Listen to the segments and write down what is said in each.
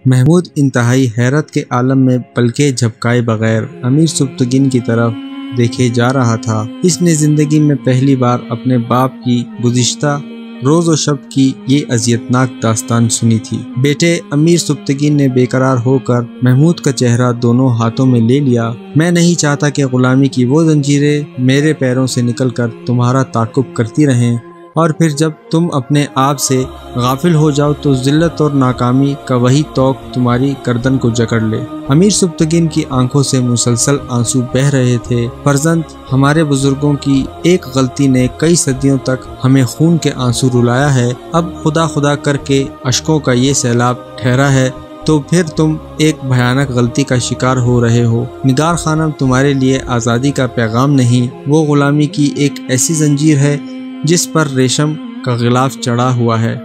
محمود انتہائی حیرت کے عالم میں پلکیں جھپکائے بغیر امیر سبکتگین کی طرف دیکھے جا رہا تھا۔ اس نے زندگی میں پہلی بار اپنے باپ کی گزشتہ روز و شب کی یہ اذیتناک داستان سنی تھی۔ بیٹے، امیر سبکتگین نے بے قرار ہو کر محمود کا چہرہ دونوں ہاتھوں میں لے لیا۔ میں نہیں چاہتا کہ غلامی کی وہ زنجیریں میرے پیروں سے نکل کر تمہارا تعاقب کرتی رہیں، اور پھر جب تم اپنے آپ سے غافل ہو جاؤ تو ذلت اور ناکامی کا وہی توق تمہاری گردن کو جکڑ لے۔ امیر سبکتگین کی آنکھوں سے مسلسل آنسو بہہ رہے تھے۔ فرزند، ہمارے بزرگوں کی ایک غلطی نے کئی صدیوں تک ہمیں خون کے آنسو رلایا ہے۔ اب خدا خدا کر کے اشکوں کا یہ سیلاب ٹھہرا ہے تو پھر تم ایک بھیانک غلطی کا شکار ہو رہے ہو۔ نگار خانم تمہارے لیے آزادی کا پیغام نہیں، وہ غلامی کی ایک ایسی زنجیر ہے جس پر ریشم کا غلاف چڑھا ہوا ہے۔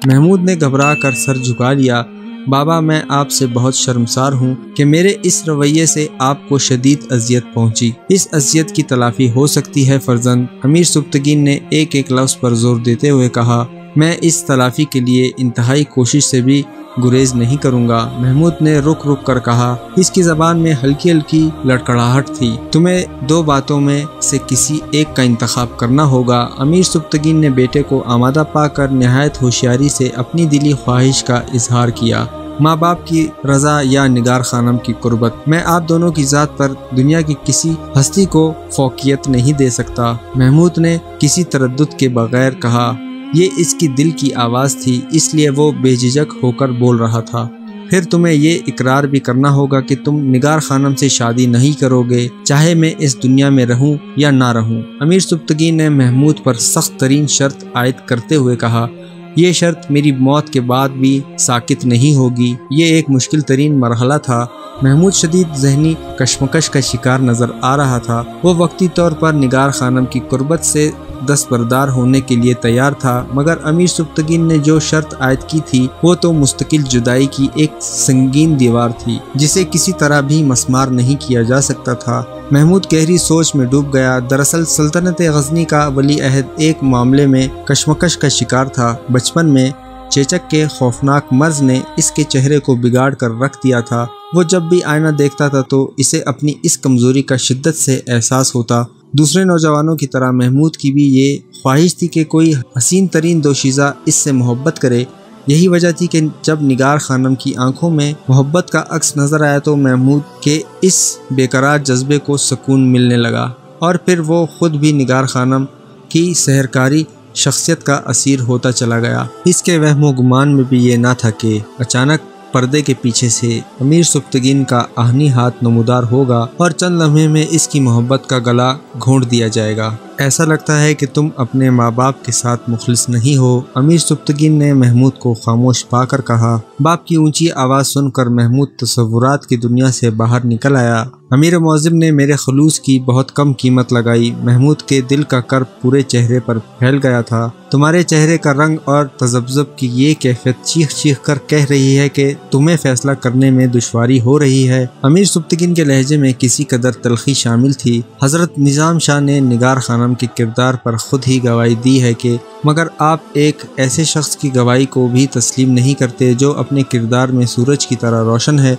محمود نے گھبرا کر سر جھکا لیا۔ بابا، میں آپ سے بہت شرمسار ہوں کہ میرے اس رویے سے آپ کو شدید اذیت پہنچی۔ اس اذیت کی تلافی ہو سکتی ہے فرزند، امیر سبکتگین نے ایک ایک لفظ پر زور دیتے ہوئے کہا۔ میں اس تلافی کے لیے انتہائی کوشش سے بھی گریز نہیں کروں گا، محمود نے رک رک کر کہا۔ اس کی زبان میں ہلکی ہلکی لڑکڑاہٹ تھی۔ تمہیں دو باتوں میں سے کسی ایک کا انتخاب کرنا ہوگا۔ امیر سبکتگین نے بیٹے کو آمادہ پا کر نہایت ہوشیاری سے اپنی دلی خواہش کا اظہار کیا۔ ماں باپ کی رضا یا نگار خانم کی قربت؟ میں آپ دونوں کی ذات پر دنیا کی کسی ہستی کو فوقیت نہیں دے سکتا، محمود نے کسی تردد کے بغیر کہا۔ یہ اس کی دل کی آواز تھی، اس لیے وہ بے جھجک ہو کر بول رہا تھا۔ پھر تمہیں یہ اقرار بھی کرنا ہوگا کہ تم نگار خانم سے شادی نہیں کرو گے، چاہے میں اس دنیا میں رہوں یا نہ رہوں۔ امیر سبکتگین نے محمود پر سخت ترین شرط عائد کرتے ہوئے کہا۔ یہ شرط میری موت کے بعد بھی ساکت نہیں ہوگی۔ یہ ایک مشکل ترین مرحلہ تھا۔ محمود شدید ذہنی کشمکش کا شکار نظر آ رہا تھا۔ وہ وقتی طور پر نگار خانم کی قربت سے دستبردار ہونے کے لیے تیار تھا، مگر امیر سبکتگین نے جو شرط عائد کی تھی وہ تو مستقل جدائی کی ایک سنگین دیوار تھی جسے کسی طرح بھی مسمار نہیں کیا جا سکتا تھا۔ محمود گہری سوچ میں ڈوب گیا۔ دراصل سلطنت غزنی کا ولی عہد ایک معاملے میں کشمکش کا شکار تھا۔ بچپن میں چیچک کے خوفناک مرض نے اس کے چہرے کو بگاڑ کر رکھ دیا تھا۔ وہ جب بھی آئینہ دیکھتا تھا تو اسے اپنی اس کمزوری کا شدت سے احساس ہوتا۔ دوسرے نوجوانوں کی طرح محمود کی بھی یہ خواہش تھی کہ کوئی حسین ترین دوشیزہ اس سے محبت کرے۔ یہی وجہ تھی کہ جب نگار خانم کی آنکھوں میں محبت کا عکس نظر آیا تو محمود کے اس بے قرار جذبے کو سکون ملنے لگا، اور پھر وہ خود بھی نگار خانم کی سحرکاری شخصیت کا اسیر ہوتا چلا گیا۔ اس کے وہم و گمان میں بھی یہ نہ تھا کہ اچانک پردے کے پیچھے سے امیر سبکتگین کا آہنی ہاتھ نمودار ہوگا اور چند لمحے میں اس کی محبت کا گلا گھونٹ دیا جائے گا۔ ایسا لگتا ہے کہ تم اپنے ماں باپ کے ساتھ مخلص نہیں ہو، امیر سبکتگین نے محمود کو خاموش پا کر کہا۔ باپ کی اونچی آواز سن کر محمود تصورات کی دنیا سے باہر نکل آیا۔ امیر معظم نے میرے خلوص کی بہت کم قیمت لگائی۔ محمود کے دل کا کرب پورے چہرے پر پھیل گیا تھا۔ تمہارے چہرے کا رنگ اور تذبذب کی یہ کیفیت چیخ چیخ کر کہہ رہی ہے کہ تمہیں فیصلہ کرنے میں دشواری ہو رہی ہے۔ امیر سبکتگین کے لہجے میں کسی قدر تلخی شامل تھی۔ حضرت نظام شاہ نے نگار خانم کے کردار پر خود ہی گواہی دی ہے کہ مگر آپ ایک ایسے شخص کی گواہی کو بھی تسلیم نہیں کرتے جو اپنے کردار میں سورج کی طرح روشن ہے۔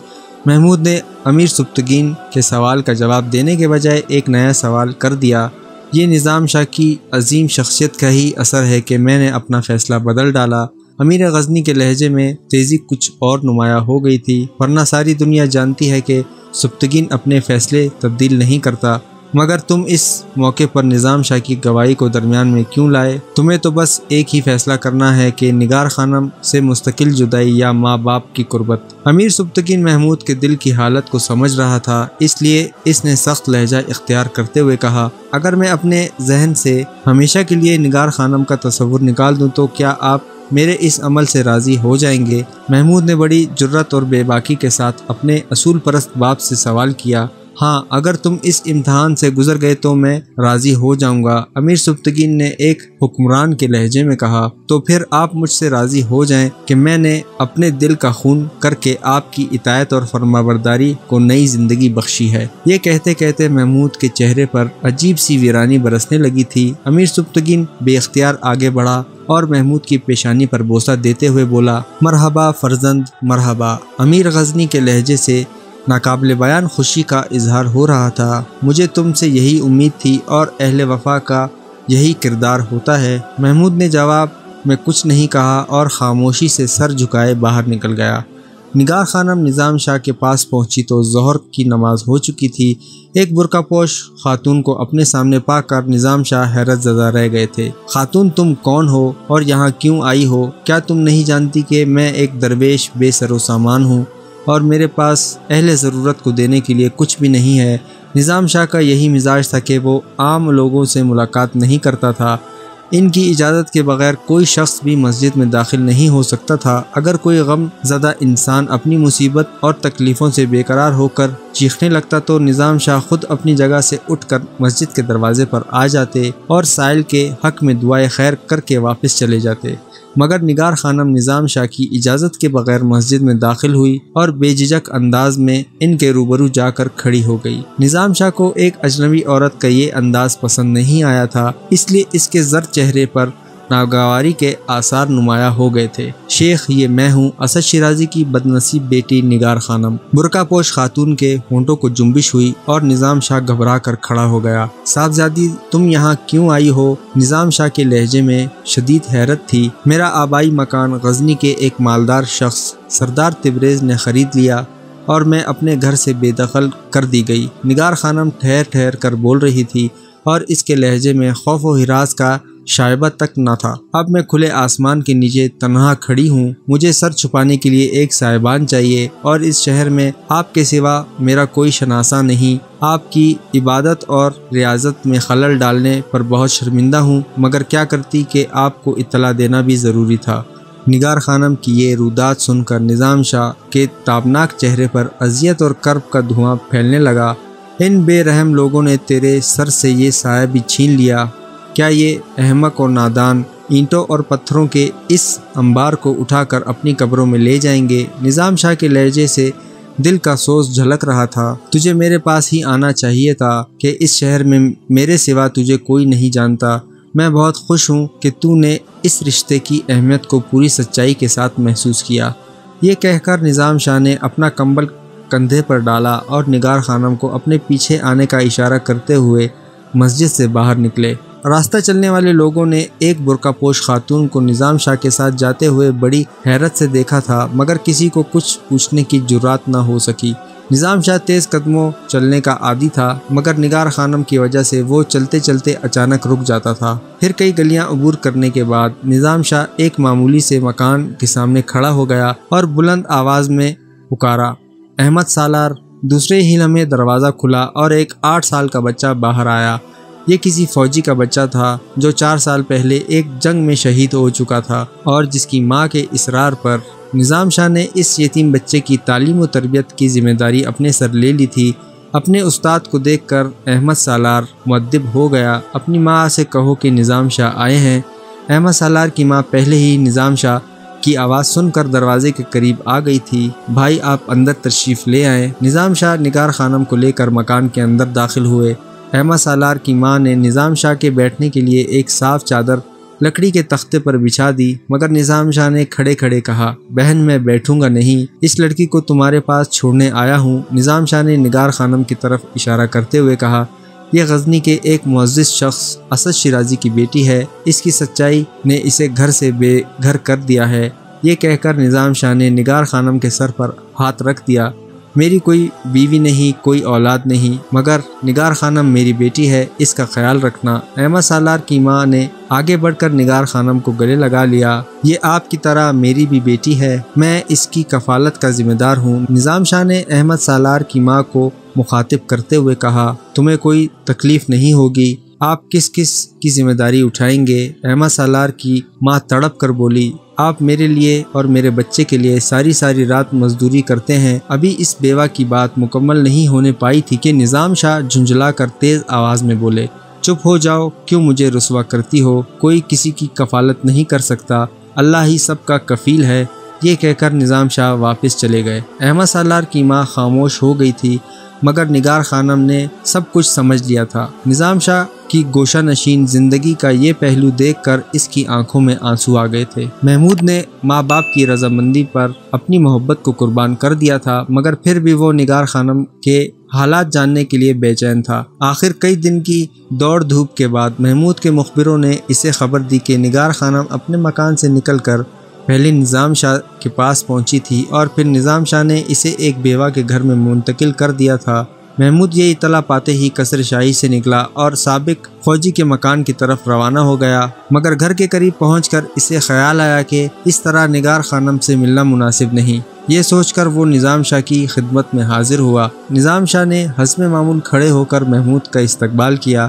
محمود نے امیر سبکتگین کے سوال کا جواب دینے کے بجائے ایک نیا سوال کر دیا۔ یہ نظام شاہ کی عظیم شخصیت کا ہی اثر ہے کہ میں نے اپنا فیصلہ بدل ڈالا۔ امیر غزنی کے لہجے میں تیزی کچھ اور نمایاں ہو گئی تھی، ورنہ ساری دنیا جانتی ہے کہ سبکتگین اپنے فیصلے تبدیل نہیں کرتا، مگر تم اس موقع پر نظام شاہ کی گواہی کو درمیان میں کیوں لائے؟ تمہیں تو بس ایک ہی فیصلہ کرنا ہے کہ نگار خانم سے مستقل جدائی یا ماں باپ کی قربت۔ امیر سبکتگین محمود کے دل کی حالت کو سمجھ رہا تھا، اس لیے اس نے سخت لہجہ اختیار کرتے ہوئے کہا۔ اگر میں اپنے ذہن سے ہمیشہ کے لیے نگار خانم کا تصور نکال دوں تو کیا آپ میرے اس عمل سے راضی ہو جائیں گے؟ محمود نے بڑی جرأت اور بے باکی کے ساتھ اپنے اصول پرست باپ سے سوال کیا۔ ہاں، اگر تم اس امتحان سے گزر گئے تو میں راضی ہو جاؤں گا، امیر سبکتگین نے ایک حکمران کے لہجے میں کہا۔ تو پھر آپ مجھ سے راضی ہو جائیں کہ میں نے اپنے دل کا خون کر کے آپ کی اطاعت اور فرمانبرداری کو نئی زندگی بخشی ہے۔ یہ کہتے کہتے محمود کے چہرے پر عجیب سی ویرانی برسنے لگی تھی۔ امیر سبکتگین بے اختیار آگے بڑھا اور محمود کی پیشانی پر بوسہ دیتے ہوئے بولا، مرحبا فرزند مرحبا۔ امیر غزنی کے لہجے سے ناقابل بیان خوشی کا اظہار ہو رہا تھا۔ مجھے تم سے یہی امید تھی اور اہل وفا کا یہی کردار ہوتا ہے۔ محمود نے جواب میں کچھ نہیں کہا اور خاموشی سے سر جھکائے باہر نکل گیا۔ نگار خانم نظام شاہ کے پاس پہنچی تو ظہر کی نماز ہو چکی تھی۔ ایک برقع پوش خاتون کو اپنے سامنے پا کر نظام شاہ حیرت زدہ رہ گئے تھے۔ خاتون تم کون ہو اور یہاں کیوں آئی ہو؟ کیا تم نہیں جانتی کہ میں ایک درویش بے سر و سامان ہوں اور میرے پاس اہل ضرورت کو دینے کے لیے کچھ بھی نہیں ہے؟ نظام شاہ کا یہی مزاج تھا کہ وہ عام لوگوں سے ملاقات نہیں کرتا تھا۔ ان کی اجازت کے بغیر کوئی شخص بھی مسجد میں داخل نہیں ہو سکتا تھا۔ اگر کوئی غم زدہ انسان اپنی مصیبت اور تکلیفوں سے بے قرار ہو کر چیخنے لگتا تو نظام شاہ خود اپنی جگہ سے اٹھ کر مسجد کے دروازے پر آ جاتے اور سائل کے حق میں دعائے خیر کر کے واپس چلے جاتے، مگر نگار خانم نظام شاہ کی اجازت کے بغیر مسجد میں داخل ہوئی اور بے جھجک انداز میں ان کے روبرو جا کر کھڑی ہو گئی۔ نظام شاہ کو ایک اجنبی عورت کا یہ انداز پسند نہیں آیا تھا، اس لیے اس کے زرد چہرے پر ناگواری کے آثار نمایاں ہو گئے تھے۔ شیخ یہ میں ہوں، اسد شیرازی کی بدنصیب بیٹی نگار خانم۔ برقع پوش خاتون کے ہونٹوں کو جنبش ہوئی اور نظام شاہ گھبرا کر کھڑا ہو گیا۔ صاحبزادی تم یہاں کیوں آئی ہو؟ نظام شاہ کے لہجے میں شدید حیرت تھی۔ میرا آبائی مکان غزنی کے ایک مالدار شخص سردار تبریز نے خرید لیا اور میں اپنے گھر سے بے دخل کر دی گئی۔ نگار خانم ٹھہر ٹھہر کر بول رہی تھی اور اس کے لہجے میں خوف و ہراس کا شائبہ تک نہ تھا۔ اب میں کھلے آسمان کے نیچے تنہا کھڑی ہوں، مجھے سر چھپانے کے لیے ایک سائبان چاہیے اور اس شہر میں آپ کے سوا میرا کوئی شناسہ نہیں۔ آپ کی عبادت اور ریاضت میں خلل ڈالنے پر بہت شرمندہ ہوں، مگر کیا کرتی کہ آپ کو اطلاع دینا بھی ضروری تھا۔ نگار خانم کی یہ رودات سن کر نظام شاہ کے تابناک چہرے پر اذیت اور کرب کا دھواں پھیلنے لگا۔ ان بے رحم لوگوں نے تیرے سر سے یہ سایہ بھی چھین لیا۔ کیا یہ احمق اور نادان اینٹوں اور پتھروں کے اس انبار کو اٹھا کر اپنی قبروں میں لے جائیں گے؟ نظام شاہ کے لہجے سے دل کا سوز جھلک رہا تھا۔ تجھے میرے پاس ہی آنا چاہیے تھا کہ اس شہر میں میرے سوا تجھے کوئی نہیں جانتا۔ میں بہت خوش ہوں کہ تو نے اس رشتے کی اہمیت کو پوری سچائی کے ساتھ محسوس کیا۔ یہ کہہ کر نظام شاہ نے اپنا کمبل کندھے پر ڈالا اور نگار خانم کو اپنے پیچھے آنے کا اشارہ کرتے ہوئے مسجد سے باہر نکلے۔ راستہ چلنے والے لوگوں نے ایک برقع پوش خاتون کو نظام شاہ کے ساتھ جاتے ہوئے بڑی حیرت سے دیکھا تھا، مگر کسی کو کچھ پوچھنے کی جرات نہ ہو سکی۔ نظام شاہ تیز قدموں چلنے کا عادی تھا، مگر نگار خانم کی وجہ سے وہ چلتے چلتے اچانک رک جاتا تھا۔ پھر کئی گلیاں عبور کرنے کے بعد نظام شاہ ایک معمولی سے مکان کے سامنے کھڑا ہو گیا اور بلند آواز میں پکارا، احمد سالار۔ دوسرے ہی لمحے دروازہ کھلا اور ایک 8 سال کا بچہ باہر آیا۔ یہ کسی فوجی کا بچہ تھا جو 4 سال پہلے ایک جنگ میں شہید ہو چکا تھا اور جس کی ماں کے اصرار پر نظام شاہ نے اس یتیم بچے کی تعلیم و تربیت کی ذمہ داری اپنے سر لے لی تھی۔ اپنے استاد کو دیکھ کر احمد سالار مؤدب ہو گیا۔ اپنی ماں سے کہو کہ نظام شاہ آئے ہیں۔ احمد سالار کی ماں پہلے ہی نظام شاہ کی آواز سن کر دروازے کے قریب آ گئی تھی۔ بھائی آپ اندر تشریف لے آئیں۔ نظام شاہ نگار خانم کو لے کر مکان کے اندر داخل ہوئے۔ احمد سالار کی ماں نے نظام شاہ کے بیٹھنے کے لیے ایک صاف چادر لکڑی کے تختے پر بچھا دی، مگر نظام شاہ نے کھڑے کھڑے کہا، بہن میں بیٹھوں گا نہیں، اس لڑکی کو تمہارے پاس چھوڑنے آیا ہوں۔ نظام شاہ نے نگار خانم کی طرف اشارہ کرتے ہوئے کہا، یہ غزنی کے ایک معزز شخص اسد شیرازی کی بیٹی ہے، اس کی سچائی نے اسے گھر سے بے گھر کر دیا ہے۔ یہ کہہ کر نظام شاہ نے نگار خانم کے سر پر ہاتھ رکھ دیا۔ میری کوئی بیوی نہیں، کوئی اولاد نہیں، مگر نگار خانم میری بیٹی ہے، اس کا خیال رکھنا۔ احمد سالار کی ماں نے آگے بڑھ کر نگار خانم کو گلے لگا لیا۔ یہ آپ کی طرح میری بھی بیٹی ہے، میں اس کی کفالت کا ذمہ دار ہوں۔ نظام شاہ نے احمد سالار کی ماں کو مخاطب کرتے ہوئے کہا، تمہیں کوئی تکلیف نہیں ہوگی، آپ کس کس کی ذمہ داری اٹھائیں گے؟ احمد سالار کی ماں تڑپ کر بولی، آپ میرے لیے اور میرے بچے کے لیے ساری رات مزدوری کرتے ہیں۔ ابھی اس بیوہ کی بات مکمل نہیں ہونے پائی تھی کہ نظام شاہ جھنجھلا کر تیز آواز میں بولے، چپ ہو جاؤ، کیوں مجھے رسوا کرتی ہو؟ کوئی کسی کی کفالت نہیں کر سکتا، اللہ ہی سب کا کفیل ہے۔ یہ کہہ کر نظام شاہ واپس چلے گئے۔ احمد سالار کی ماں خاموش ہو گئی تھی مگر نگار خانم نے سب کچھ سمجھ لیا تھا۔ نظام شاہ کی گوشہ نشین زندگی کا یہ پہلو دیکھ کر اس کی آنکھوں میں آنسو آ گئے تھے۔ محمود نے ماں باپ کی رضامندی پر اپنی محبت کو قربان کر دیا تھا، مگر پھر بھی وہ نگار خانم کے حالات جاننے کے لیے بے چین تھا۔ آخر کئی دن کی دوڑ دھوپ کے بعد محمود کے مخبروں نے اسے خبر دی کہ نگار خانم اپنے مکان سے نکل کر پہلے نظام شاہ کے پاس پہنچی تھی اور پھر نظام شاہ نے اسے ایک بیوہ کے گھر میں منتقل کر دیا تھا۔ محمود یہ اطلاع پاتے ہی قصر شاہی سے نکلا اور سابق فوجی کے مکان کی طرف روانہ ہو گیا، مگر گھر کے قریب پہنچ کر اسے خیال آیا کہ اس طرح نگار خانم سے ملنا مناسب نہیں۔ یہ سوچ کر وہ نظام شاہ کی خدمت میں حاضر ہوا۔ نظام شاہ نے حسب معمول کھڑے ہو کر محمود کا استقبال کیا۔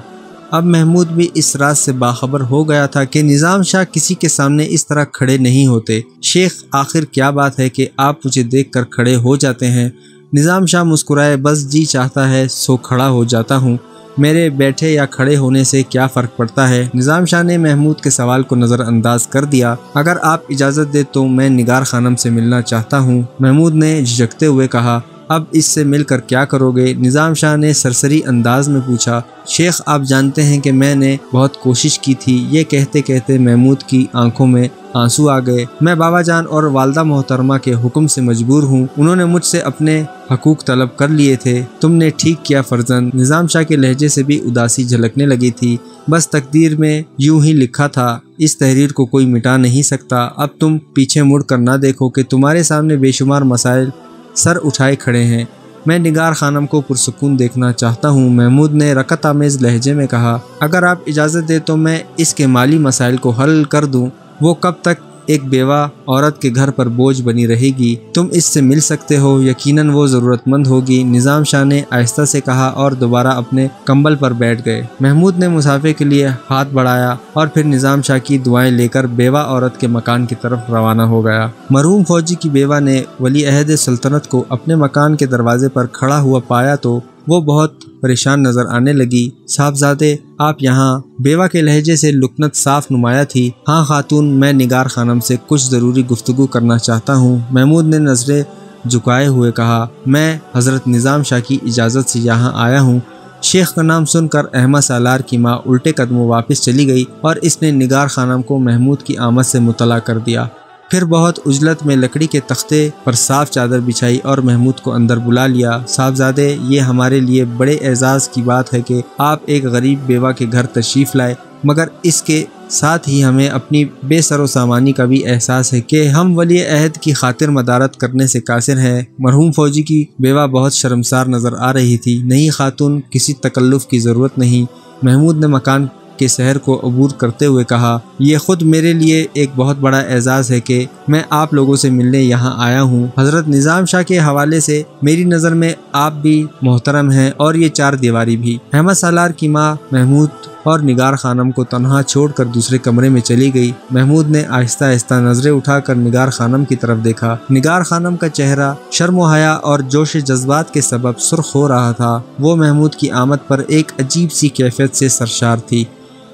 اب محمود بھی اس راز سے باخبر ہو گیا تھا کہ نظام شاہ کسی کے سامنے اس طرح کھڑے نہیں ہوتے۔ شیخ، آخر کیا بات ہے کہ آپ مجھے دیکھ کر کھڑے ہو جاتے ہیں؟ نظام شاہ مسکرائے، بس جی چاہتا ہے سو کھڑا ہو جاتا ہوں، میرے بیٹھے یا کھڑے ہونے سے کیا فرق پڑتا ہے؟ نظام شاہ نے محمود کے سوال کو نظر انداز کر دیا۔ اگر آپ اجازت دے تو میں نگار خانم سے ملنا چاہتا ہوں، محمود نے جھجکتے ہوئے کہا۔ اب اس سے مل کر کیا کرو گے؟ نظام شاہ نے سرسری انداز میں پوچھا۔ شیخ، آپ جانتے ہیں کہ میں نے بہت کوشش کی تھی۔ یہ کہتے کہتے محمود کی آنکھوں میں آنسو آ گئے۔ میں بابا جان اور والدہ محترمہ کے حکم سے مجبور ہوں، انہوں نے مجھ سے اپنے حقوق طلب کر لیے تھے۔ تم نے ٹھیک کیا فرزند۔ نظام شاہ کے لہجے سے بھی اداسی جھلکنے لگی تھی۔ بس تقدیر میں یوں ہی لکھا تھا، اس تحریر کو کوئی مٹا نہیں سکتا۔ اب تم پیچھے مڑ کر نہ دیکھو کہ تمہارے سامنے بے شمار مسائل سر اٹھائے کھڑے ہیں۔ میں نگار خانم کو پرسکون دیکھنا چاہتا ہوں، محمود نے رقت آمیز لہجے میں کہا۔ اگر آپ اجازت دیں تو میں اس کے مالی مسائل کو حل کر دوں۔ وہ کب تک ایک بیوہ عورت کے گھر پر بوجھ بنی رہے گی؟ تم اس سے مل سکتے ہو، یقیناً وہ ضرورت مند ہوگی، نظام شاہ نے آہستہ سے کہا اور دوبارہ اپنے کمبل پر بیٹھ گئے۔ محمود نے مسافے کے لیے ہاتھ بڑھایا اور پھر نظام شاہ کی دعائیں لے کر بیوہ عورت کے مکان کی طرف روانہ ہو گیا۔ مرحوم فوجی کی بیوہ نے ولی عہد سلطنت کو اپنے مکان کے دروازے پر کھڑا ہوا پایا تو وہ بہت پریشان نظر آنے لگی۔ صاحبزادے، آپ یہاں؟ بیوہ کے لہجے سے لکنت صاف نمایاں تھی۔ ہاں خاتون، میں نگار خانم سے کچھ ضروری گفتگو کرنا چاہتا ہوں، محمود نے نظریں جھکائے ہوئے کہا۔ میں حضرت نظام شاہ کی اجازت سے یہاں آیا ہوں۔ شیخ کا نام سن کر احمد سالار کی ماں الٹے قدموں واپس چلی گئی اور اس نے نگار خانم کو محمود کی آمد سے مطلع کر دیا۔ پھر بہت عجلت میں لکڑی کے تختے پر صاف چادر بچھائی اور محمود کو اندر بلا لیا۔ صاحبزادے، یہ ہمارے لیے بڑے اعزاز کی بات ہے کہ آپ ایک غریب بیوہ کے گھر تشریف لائے، مگر اس کے ساتھ ہی ہمیں اپنی بے سر و سامانی کا بھی احساس ہے کہ ہم ولی عہد کی خاطر مدارت کرنے سے قاصر ہیں۔ مرحوم فوجی کی بیوہ بہت شرمسار نظر آ رہی تھی۔ نہیں خاتون، کسی تکلف کی ضرورت نہیں، محمود نے مکان کے شہر کو عبور کرتے ہوئے کہا۔ یہ خود میرے لیے ایک بہت بڑا اعزاز ہے کہ میں آپ لوگوں سے ملنے یہاں آیا ہوں۔ حضرت نظام شاہ کے حوالے سے میری نظر میں آپ بھی محترم ہیں اور یہ چار دیواری بھی۔ احمد سالار کی ماں محمود اور نگار خانم کو تنہا چھوڑ کر دوسرے کمرے میں چلی گئی۔ محمود نے آہستہ آہستہ نظریں اٹھا کر نگار خانم کی طرف دیکھا۔ نگار خانم کا چہرہ شرم و حیا اور جوش جذبات کے سبب سرخ ہو رہا تھا۔ وہ محمود کی آمد پر ایک عجیب سی کیفیت سے سرشار تھی۔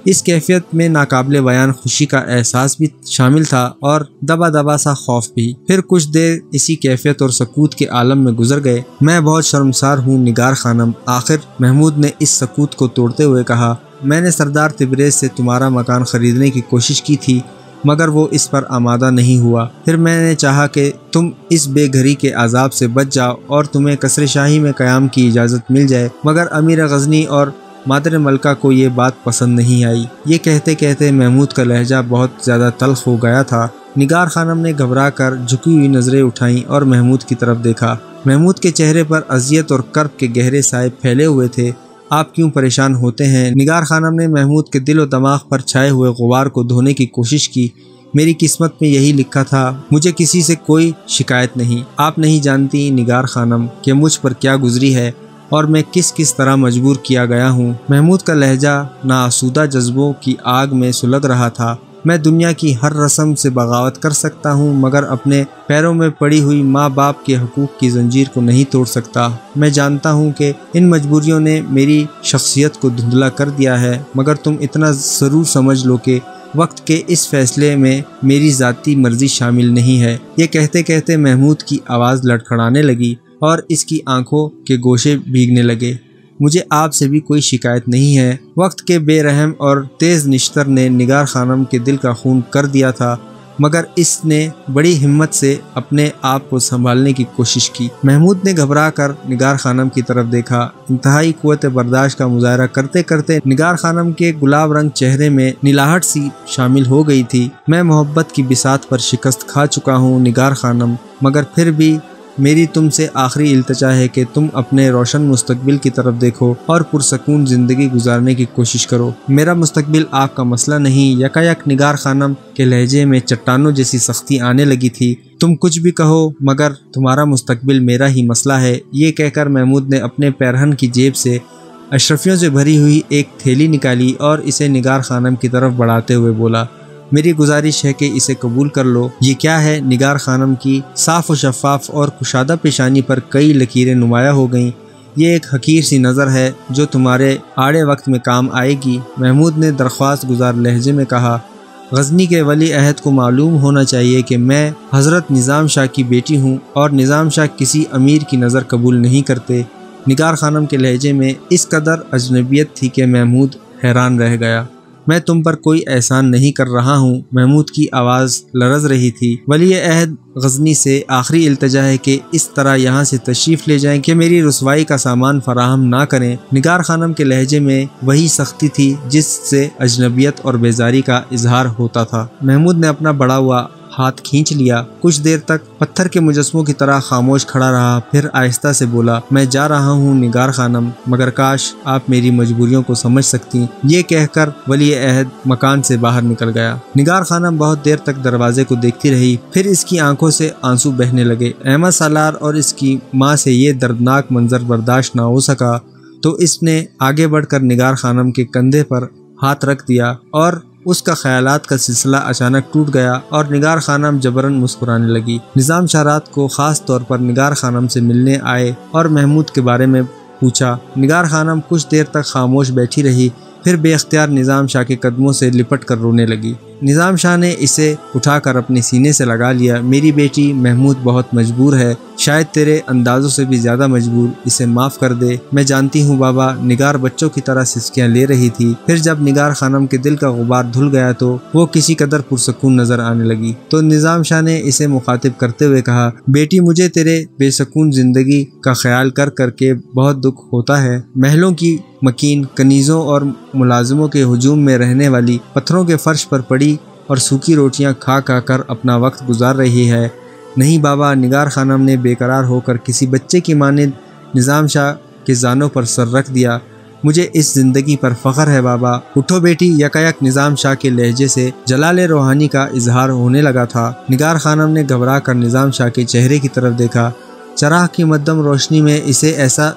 اس کیفیت میں ناقابل بیان خوشی کا احساس بھی شامل تھا اور دبا دبا سا خوف بھی۔ پھر کچھ دیر اسی کیفیت اور سکوت کے عالم میں گزر گئے۔ میں بہت شرمسار ہوں نگار خانم، آخر محمود نے اس سکوت کو توڑتے ہوئے کہا۔ میں نے سردار تبریز سے تمہارا مکان خریدنے کی کوشش کی تھی، مگر وہ اس پر آمادہ نہیں ہوا۔ پھر میں نے چاہا کہ تم اس بے گھری کے عذاب سے بچ جاؤ اور تمہیں قصر شاہی میں قیام کی اجازت مل جائے، مگر امیر غزنی اور مادر ملکہ کو یہ بات پسند نہیں آئی۔ یہ کہتے کہتے محمود کا لہجہ بہت زیادہ تلخ ہو گیا تھا۔ نگار خانم نے گھبرا کر جھکی ہوئی نظریں اٹھائیں اور محمود کی طرف دیکھا۔ محمود کے چہرے پر اذیت اور کرب کے گہرے سائے پھیلے ہوئے تھے۔ آپ کیوں پریشان ہوتے ہیں؟ نگار خانم نے محمود کے دل و دماغ پر چھائے ہوئے غبار کو دھونے کی کوشش کی۔ میری قسمت میں یہی لکھا تھا، مجھے کسی سے کوئی شکایت نہیں۔ آپ نہیں جانتی نگار خانم کہ مجھ پر کیا گزری ہے اور میں کس طرح مجبور کیا گیا ہوں۔ محمود کا لہجہ ناآسودہ جذبوں کی آگ میں سلگ رہا تھا۔ میں دنیا کی ہر رسم سے بغاوت کر سکتا ہوں، مگر اپنے پیروں میں پڑی ہوئی ماں باپ کے حقوق کی زنجیر کو نہیں توڑ سکتا۔ میں جانتا ہوں کہ ان مجبوریوں نے میری شخصیت کو دھندلا کر دیا ہے، مگر تم اتنا ضرور سمجھ لو کہ وقت کے اس فیصلے میں میری ذاتی مرضی شامل نہیں ہے۔ یہ کہتے کہتے محمود کی آواز لڑکھڑانے لگی اور اس کی آنکھوں کے گوشے بھیگنے لگے۔ مجھے آپ سے بھی کوئی شکایت نہیں ہے۔ وقت کے بے رحم اور تیز نشتر نے نگار خانم کے دل کا خون کر دیا تھا، مگر اس نے بڑی ہمت سے اپنے آپ کو سنبھالنے کی کوشش کی۔ محمود نے گھبرا کر نگار خانم کی طرف دیکھا۔ انتہائی قوت برداشت کا مظاہرہ کرتے کرتے نگار خانم کے گلاب رنگ چہرے میں نلاہٹ سی شامل ہو گئی تھی۔ میں محبت کی بساط پر شکست کھا چکا ہوں نگار خانم، مگر پھر بھی میری تم سے آخری التجا ہے کہ تم اپنے روشن مستقبل کی طرف دیکھو اور پرسکون زندگی گزارنے کی کوشش کرو۔ میرا مستقبل آپ کا مسئلہ نہیں۔ یکایک نگار خانم کے لہجے میں چٹانوں جیسی سختی آنے لگی تھی۔ تم کچھ بھی کہو مگر تمہارا مستقبل میرا ہی مسئلہ ہے۔ یہ کہہ کر محمود نے اپنے پیرہن کی جیب سے اشرفیوں سے بھری ہوئی ایک تھیلی نکالی اور اسے نگار خانم کی طرف بڑھاتے ہوئے بولا، میری گزارش ہے کہ اسے قبول کر لو۔ یہ کیا ہے؟ نگار خانم کی صاف و شفاف اور کشادہ پیشانی پر کئی لکیریں نمایاں ہو گئیں۔ یہ ایک حقیر سی نظر ہے جو تمہارے آڑے وقت میں کام آئے گی، محمود نے درخواست گزار لہجے میں کہا۔ غزنی کے ولی عہد کو معلوم ہونا چاہیے کہ میں حضرت نظام شاہ کی بیٹی ہوں اور نظام شاہ کسی امیر کی نظر قبول نہیں کرتے۔ نگار خانم کے لہجے میں اس قدر اجنبیت تھی کہ محمود حیران رہ گیا۔ میں تم پر کوئی احسان نہیں کر رہا ہوں، محمود کی آواز لرز رہی تھی۔ ولی عہد غزنی سے آخری التجا ہے کہ اس طرح یہاں سے تشریف لے جائیں کہ میری رسوائی کا سامان فراہم نہ کریں۔ نگار خانم کے لہجے میں وہی سختی تھی جس سے اجنبیت اور بیزاری کا اظہار ہوتا تھا۔ محمود نے اپنا بڑا ہوا ہاتھ کھینچ لیا۔ کچھ دیر تک پتھر کے مجسموں کی طرح خاموش کھڑا رہا، پھر آہستہ سے بولا، میں جا رہا ہوں نگار خانم، مگر کاش آپ میری مجبوریوں کو سمجھ سکتی۔ یہ کہہ کر ولی عہد مکان سے باہر نکل گیا۔ نگار خانم بہت دیر تک دروازے کو دیکھتی رہی، پھر اس کی آنکھوں سے آنسو بہنے لگے۔ احمد سالار اور اس کی ماں سے یہ دردناک منظر برداشت نہ ہو سکا تو اس نے آگے بڑھ کر نگار خانم کے کندھے پر ہاتھ رکھ دیا اور اس کا خیالات کا سلسلہ اچانک ٹوٹ گیا اور نگار خانم جبراً مسکرانے لگی۔ نظام شاہ رات کو خاص طور پر نگار خانم سے ملنے آئے اور محمود کے بارے میں پوچھا۔ نگار خانم کچھ دیر تک خاموش بیٹھی رہی، پھر بے اختیار نظام شاہ کے قدموں سے لپٹ کر رونے لگی۔ نظام شاہ نے اسے اٹھا کر اپنے سینے سے لگا لیا۔ میری بیٹی محمود بہت مجبور ہے، شاید تیرے اندازوں سے بھی زیادہ مجبور، اسے معاف کر دے۔ میں جانتی ہوں بابا، نگار بچوں کی طرح سسکیاں لے رہی تھی۔ پھر جب نگار خانم کے دل کا غبار دھل گیا تو وہ کسی قدر پرسکون نظر آنے لگی۔ تو نظام شاہ نے اسے مخاطب کرتے ہوئے کہا، بیٹی مجھے تیرے بے سکون زندگی کا خیال کر کر کے بہت دکھ ہوتا ہے۔ محلوں کی مکین کنیزوں اور ملازموں کے ہجوم میں رہنے والی پتھروں کے فرش پر پڑی اور سوکھی روٹیاں کھا کھا کر اپنا وقت گزار رہی ہے۔ نہیں بابا، نگار خانم نے بے قرار ہو کر کسی بچے کی مانند نظام شاہ کے زانوں پر سر رکھ دیا۔ مجھے اس زندگی پر فخر ہے بابا۔ اٹھو بیٹی، یکایک نظام شاہ کے لہجے سے جلال روحانی کا اظہار ہونے لگا تھا۔ نگار خانم نے گھبرا کر نظام شاہ کے چہرے کی طرف دیکھا۔ چراغ کی مدھم روشنی میں اسے ایسا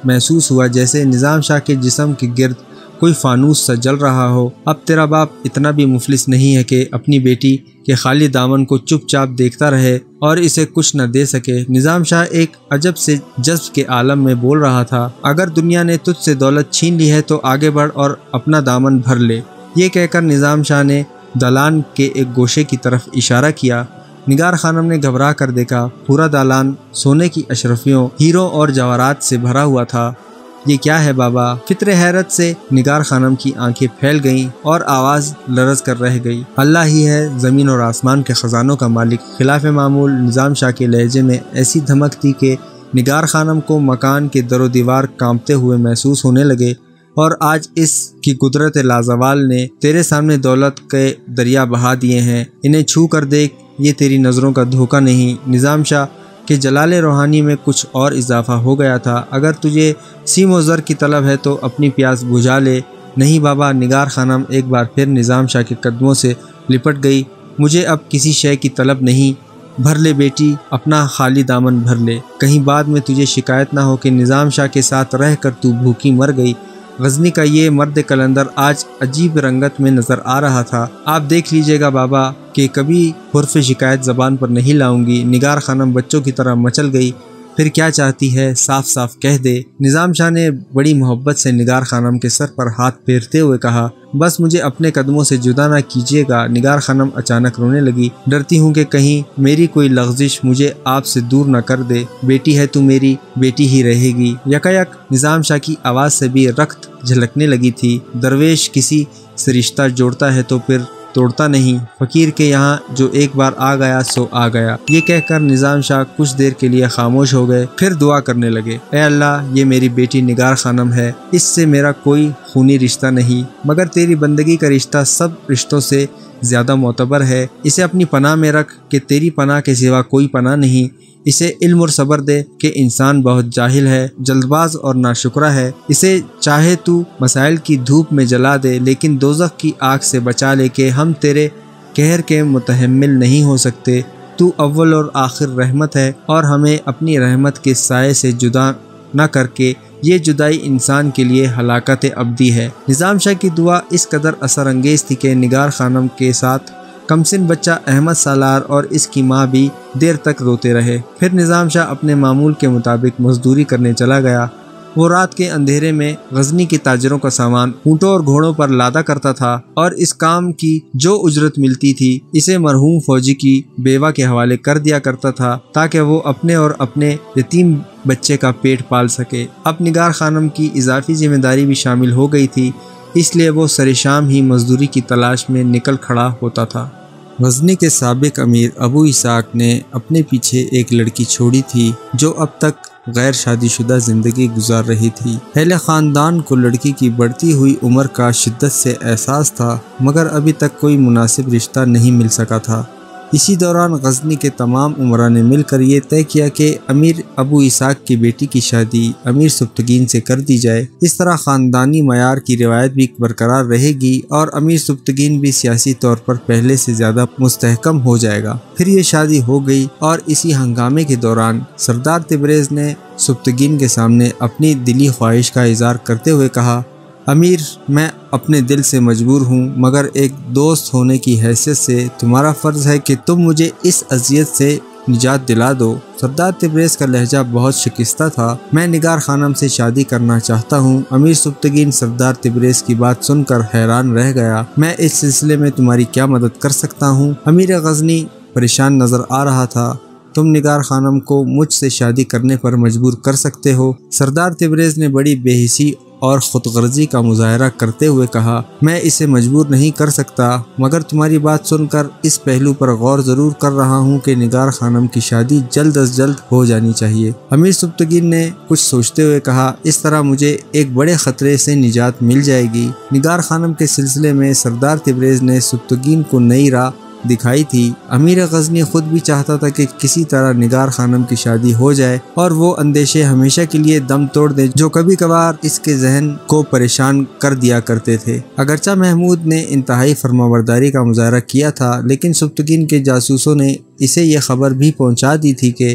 محسوس ہوا جیسے نظام شاہ کے جسم کے گرد کوئی فانوس سا جل رہا ہو۔ اب تیرا باپ اتنا بھی مفلس نہیں ہے کہ اپنی بیٹی کے خالی دامن کو چپ چاپ دیکھتا رہے اور اسے کچھ نہ دے سکے۔ نظام شاہ ایک عجب سے جذب کے عالم میں بول رہا تھا، اگر دنیا نے تجھ سے دولت چھین لی ہے تو آگے بڑھ اور اپنا دامن بھر لے۔ یہ کہہ کر نظام شاہ نے دالان کے ایک گوشے کی طرف اشارہ کیا۔ نگار خانم نے گھبرا کر دیکھا، پورا دالان سونے کی اشرفیوں، ہیروں اور جواہرات سے بھرا ہوا تھا۔ یہ کیا ہے بابا؟ فطر حیرت سے نگار خانم کی آنکھیں پھیل گئیں اور آواز لرز کر رہ گئی۔ اللہ ہی ہے زمین اور آسمان کے خزانوں کا مالک۔ خلاف معمول نظام شاہ کے لہجے میں ایسی دھمک تھی کہ نگار خانم کو مکان کے در و دیوار کانپتے ہوئے محسوس ہونے لگے، اور آج اس کی قدرت لازوال نے تیرے سامنے دولت کے دریا بہا دیے ہیں، انہیں چھو کر دیکھ، یہ تیری نظروں کا دھوکہ نہیں۔ نظام شاہ کہ جلال روحانی میں کچھ اور اضافہ ہو گیا تھا، اگر تجھے سیم و زر کی طلب ہے تو اپنی پیاس بجھا لے۔ نہیں بابا، نگار خانم ایک بار پھر نظام شاہ کے قدموں سے لپٹ گئی، مجھے اب کسی شے کی طلب نہیں۔ بھر لے بیٹی، اپنا خالی دامن بھر لے، کہیں بعد میں تجھے شکایت نہ ہو کہ نظام شاہ کے ساتھ رہ کر تو بھوکی مر گئی۔ غزنی کا یہ مرد کلندر آج عجیب رنگت میں نظر آ رہا تھا۔ آپ دیکھ لیجئے گا بابا کہ کبھی حرف شکایت زبان پر نہیں لاؤں گی۔ نگار خانم بچوں کی طرح مچل گئی، پھر کیا چاہتی ہے صاف صاف کہہ دے۔ نظام شاہ نے بڑی محبت سے نگار خانم کے سر پر ہاتھ پھیرتے ہوئے کہا، بس مجھے اپنے قدموں سے جدا نہ کیجیے گا۔ نگار خانم اچانک رونے لگی۔ ڈرتی ہوں کہ کہیں میری کوئی لغزش مجھے آپ سے دور نہ کر دے۔ بیٹی ہے تو میری بیٹی ہی رہے گی۔ یکایک نظام شاہ کی آواز سے بھی رخت جھلکنے لگی تھی۔ درویش کسی سے رشتہ جوڑتا ہے تو پھر توڑتا نہیں، فقیر کے یہاں جو ایک بار آ گیا سو آ گیا۔ یہ کہہ کر نظام شاہ کچھ دیر کے لیے خاموش ہو گئے، پھر دعا کرنے لگے، اے اللہ، یہ میری بیٹی نگار خانم ہے، اس سے میرا کوئی خونی رشتہ نہیں، مگر تیری بندگی کا رشتہ سب رشتوں سے زیادہ معتبر ہے۔ اسے اپنی پناہ میں رکھ کہ تیری پناہ کے سوا کوئی پناہ نہیں۔ اسے علم اور صبر دے کہ انسان بہت جاہل ہے، جلد باز اور ناشکرا ہے۔ اسے چاہے تو مسائل کی دھوپ میں جلا دے، لیکن دوزخ کی آگ سے بچا لے کہ ہم تیرے قہر کے متحمل نہیں ہو سکتے۔ تو اول اور آخر رحمت ہے، اور ہمیں اپنی رحمت کے سائے سے جدا نہ کر کے یہ جدائی انسان کے لیے ہلاکت ابدی ہے۔ نظام شاہ کی دعا اس قدر اثر انگیز تھی کہ نگار خانم کے ساتھ کمسن بچہ احمد سالار اور اس کی ماں بھی دیر تک روتے رہے۔ پھر نظام شاہ اپنے معمول کے مطابق مزدوری کرنے چلا گیا۔ وہ رات کے اندھیرے میں غزنی کے تاجروں کا سامان اونٹوں اور گھوڑوں پر لادا کرتا تھا، اور اس کام کی جو اجرت ملتی تھی اسے مرحوم فوجی کی بیوہ کے حوالے کر دیا کرتا تھا، تاکہ وہ اپنے اور اپنے یتیم بچے کا پیٹ پال سکے۔ اب نگار خانم کی اضافی ذمہ داری بھی شامل ہو گئی تھی، اس لیے وہ سر شام ہی مزدوری کی تلاش میں نکل کھڑا ہوتا تھا۔ غزنی کے سابق امیر ابو اسحاق نے اپنے پیچھے ایک لڑکی چھوڑی تھی جو اب تک غیر شادی شدہ زندگی گزار رہی تھی۔ اہل خاندان کو لڑکی کی بڑھتی ہوئی عمر کا شدت سے احساس تھا، مگر ابھی تک کوئی مناسب رشتہ نہیں مل سکا تھا۔ اسی دوران غزنی کے تمام امراء نے مل کر یہ طے کیا کہ امیر ابو اسحاق کی بیٹی کی شادی امیر سبکتگین سے کر دی جائے۔ اس طرح خاندانی معیار کی روایت بھی برقرار رہے گی اور امیر سبکتگین بھی سیاسی طور پر پہلے سے زیادہ مستحکم ہو جائے گا۔ پھر یہ شادی ہو گئی، اور اسی ہنگامے کے دوران سردار تبریز نے سبکتگین کے سامنے اپنی دلی خواہش کا اظہار کرتے ہوئے کہا، امیر، میں اپنے دل سے مجبور ہوں، مگر ایک دوست ہونے کی حیثیت سے تمہارا فرض ہے کہ تم مجھے اس اذیت سے نجات دلا دو۔ سردار تبریز کا لہجہ بہت شکستہ تھا۔ میں نگار خانم سے شادی کرنا چاہتا ہوں۔ امیر سبکتگین سردار تبریز کی بات سن کر حیران رہ گیا۔ میں اس سلسلے میں تمہاری کیا مدد کر سکتا ہوں؟ امیر غزنی پریشان نظر آ رہا تھا۔ تم نگار خانم کو مجھ سے شادی کرنے پر مجبور کر سکتے ہو؟ سردار تبریز نے بڑی بے حسی اور خود غرضی کا مظاہرہ کرتے ہوئے کہا، میں اسے مجبور نہیں کر سکتا، مگر تمہاری بات سن کر اس پہلو پر غور ضرور کر رہا ہوں کہ نگار خانم کی شادی جلد از جلد ہو جانی چاہیے۔ امیر سبکتگین نے کچھ سوچتے ہوئے کہا، اس طرح مجھے ایک بڑے خطرے سے نجات مل جائے گی۔ نگار خانم کے سلسلے میں سردار تبریز نے سبکتگین کو نئی راہ دکھائی تھی۔ امیر غزنی خود بھی چاہتا تھا کہ کسی طرح نگار خانم کی شادی ہو جائے اور وہ اندیشے ہمیشہ کے لیے دم توڑ دیں جو کبھی کبھار اس کے ذہن کو پریشان کر دیا کرتے تھے۔ اگرچہ محمود نے انتہائی فرمانبرداری کا مظاہرہ کیا تھا، لیکن سبکتگین کے جاسوسوں نے اسے یہ خبر بھی پہنچا دی تھی کہ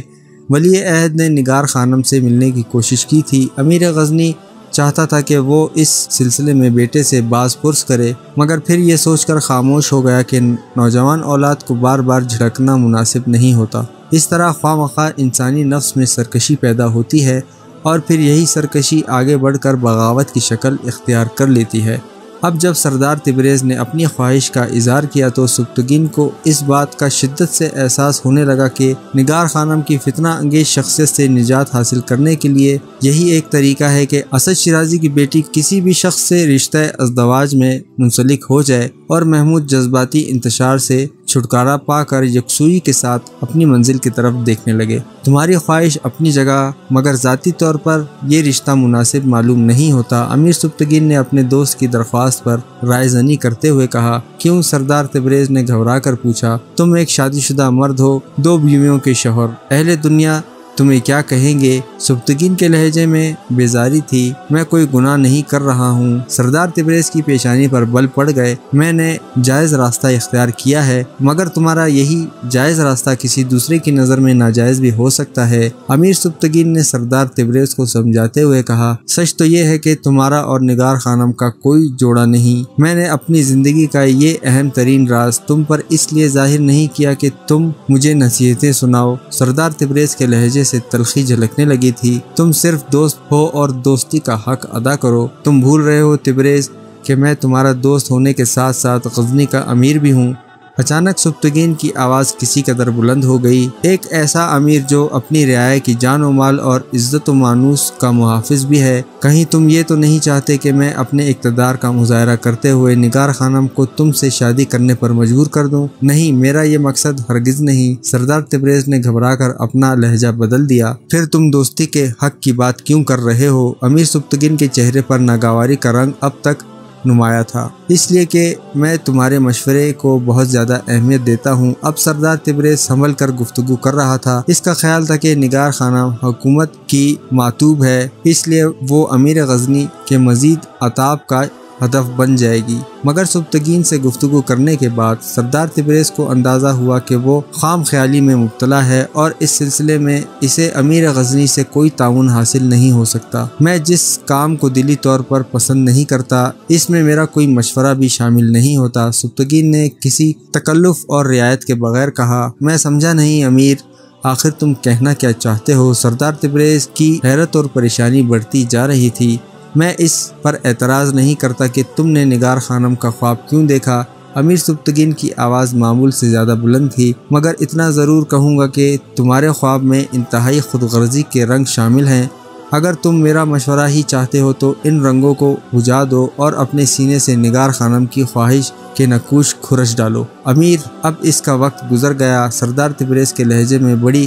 ولی عہد نے نگار خانم سے ملنے کی کوشش کی تھی۔ امیر غزنی چاہتا تھا کہ وہ اس سلسلے میں بیٹے سے باز پرس کرے، مگر پھر یہ سوچ کر خاموش ہو گیا کہ نوجوان اولاد کو بار بار جھڑکنا مناسب نہیں ہوتا۔ اس طرح خواہ مخواہ انسانی نفس میں سرکشی پیدا ہوتی ہے، اور پھر یہی سرکشی آگے بڑھ کر بغاوت کی شکل اختیار کر لیتی ہے۔ اب جب سردار تبریز نے اپنی خواہش کا اظہار کیا تو سبکتگین کو اس بات کا شدت سے احساس ہونے لگا کہ نگار خانم کی فتنہ انگیز شخصیت سے نجات حاصل کرنے کے لیے یہی ایک طریقہ ہے کہ اسد شیرازی کی بیٹی کسی بھی شخص سے رشتہ ازدواج میں منسلک ہو جائے اور محمود جذباتی انتشار سے چھٹکارا پا کر یکسوئی کے ساتھ اپنی منزل کی طرف دیکھنے لگے۔ تمہاری خواہش اپنی جگہ، مگر ذاتی طور پر یہ رشتہ مناسب معلوم نہیں ہوتا۔ امیر سبکتگین نے اپنے دوست کی درخواست پر رائے زنی کرتے ہوئے کہا، کیوں؟ سردار تبریز نے گھبرا کر پوچھا، تم ایک شادی شدہ مرد ہو، 2 بیویوں کے شوہر، اہل دنیا تمہیں کیا کہیں گے؟ سبکتگین کے لہجے میں بیزاری تھی۔ میں کوئی گناہ نہیں کر رہا ہوں۔ سردار تبریز کی پیشانی پر بل پڑ گئے۔ میں نے جائز راستہ اختیار کیا ہے، مگر تمہارا یہی جائز راستہ کسی دوسرے کی نظر میں ناجائز بھی ہو سکتا ہے۔ امیر سبکتگین نے سردار تبریز کو سمجھاتے ہوئے کہا، سچ تو یہ ہے کہ تمہارا اور نگار خانم کا کوئی جوڑا نہیں۔ میں نے اپنی زندگی کا یہ اہم ترین راز تم پر اس لیے ظاہر نہیں کیا کہ تم مجھے نصیحتیں سناؤ۔ سردار تبریز کے لہجے سے تلخی جھلکنے لگی تھی۔ تم صرف دوست ہو اور دوستی کا حق ادا کرو۔ تم بھول رہے ہو تبریز کہ میں تمہارا دوست ہونے کے ساتھ ساتھ غزنی کا امیر بھی ہوں۔ اچانک سبکتگین کی آواز کسی قدر بلند ہو گئی۔ ایک ایسا امیر جو اپنی رعایا کی جان و مال اور عزت و مانوس کا محافظ بھی ہے۔ کہیں تم یہ تو نہیں چاہتے کہ میں اپنے اقتدار کا مظاہرہ کرتے ہوئے نگار خانم کو تم سے شادی کرنے پر مجبور کر دوں؟ نہیں، میرا یہ مقصد ہرگز نہیں۔ سردار تبریز نے گھبرا کر اپنا لہجہ بدل دیا۔ پھر تم دوستی کے حق کی بات کیوں کر رہے ہو؟ امیر سبکتگین کے چہرے پر ناگواری کا رنگ اب تک نمایاں تھا۔ اس لیے کہ میں تمہارے مشورے کو بہت زیادہ اہمیت دیتا ہوں۔ اب سردار تبریز سنبھل کر گفتگو کر رہا تھا۔ اس کا خیال تھا کہ نگار خانم حکومت کی ماتوب ہے، اس لیے وہ امیر غزنی کے مزید عتاب کا ہدف بن جائے گی۔ مگر سبکتگین سے گفتگو کرنے کے بعد سردار تبریز کو اندازہ ہوا کہ وہ خام خیالی میں مبتلا ہے اور اس سلسلے میں اسے امیر غزنی سے کوئی تعاون حاصل نہیں ہو سکتا۔ میں جس کام کو دلی طور پر پسند نہیں کرتا، اس میں میرا کوئی مشورہ بھی شامل نہیں ہوتا۔ سبکتگین نے کسی تکلف اور رعایت کے بغیر کہا، میں سمجھا نہیں امیر، آخر تم کہنا کیا چاہتے ہو؟ سردار تبریز کی حیرت اور پریشانی بڑھتی جا رہی تھی۔ میں اس پر اعتراض نہیں کرتا کہ تم نے نگار خانم کا خواب کیوں دیکھا۔ امیر سبکتگین کی آواز معمول سے زیادہ بلند تھی، مگر اتنا ضرور کہوں گا کہ تمہارے خواب میں انتہائی خود غرضی کے رنگ شامل ہیں۔ اگر تم میرا مشورہ ہی چاہتے ہو تو ان رنگوں کو بجھا دو اور اپنے سینے سے نگار خانم کی خواہش کے نقوش کھرچ ڈالو۔ امیر، اب اس کا وقت گزر گیا۔ سردار تبریز کے لہجے میں بڑی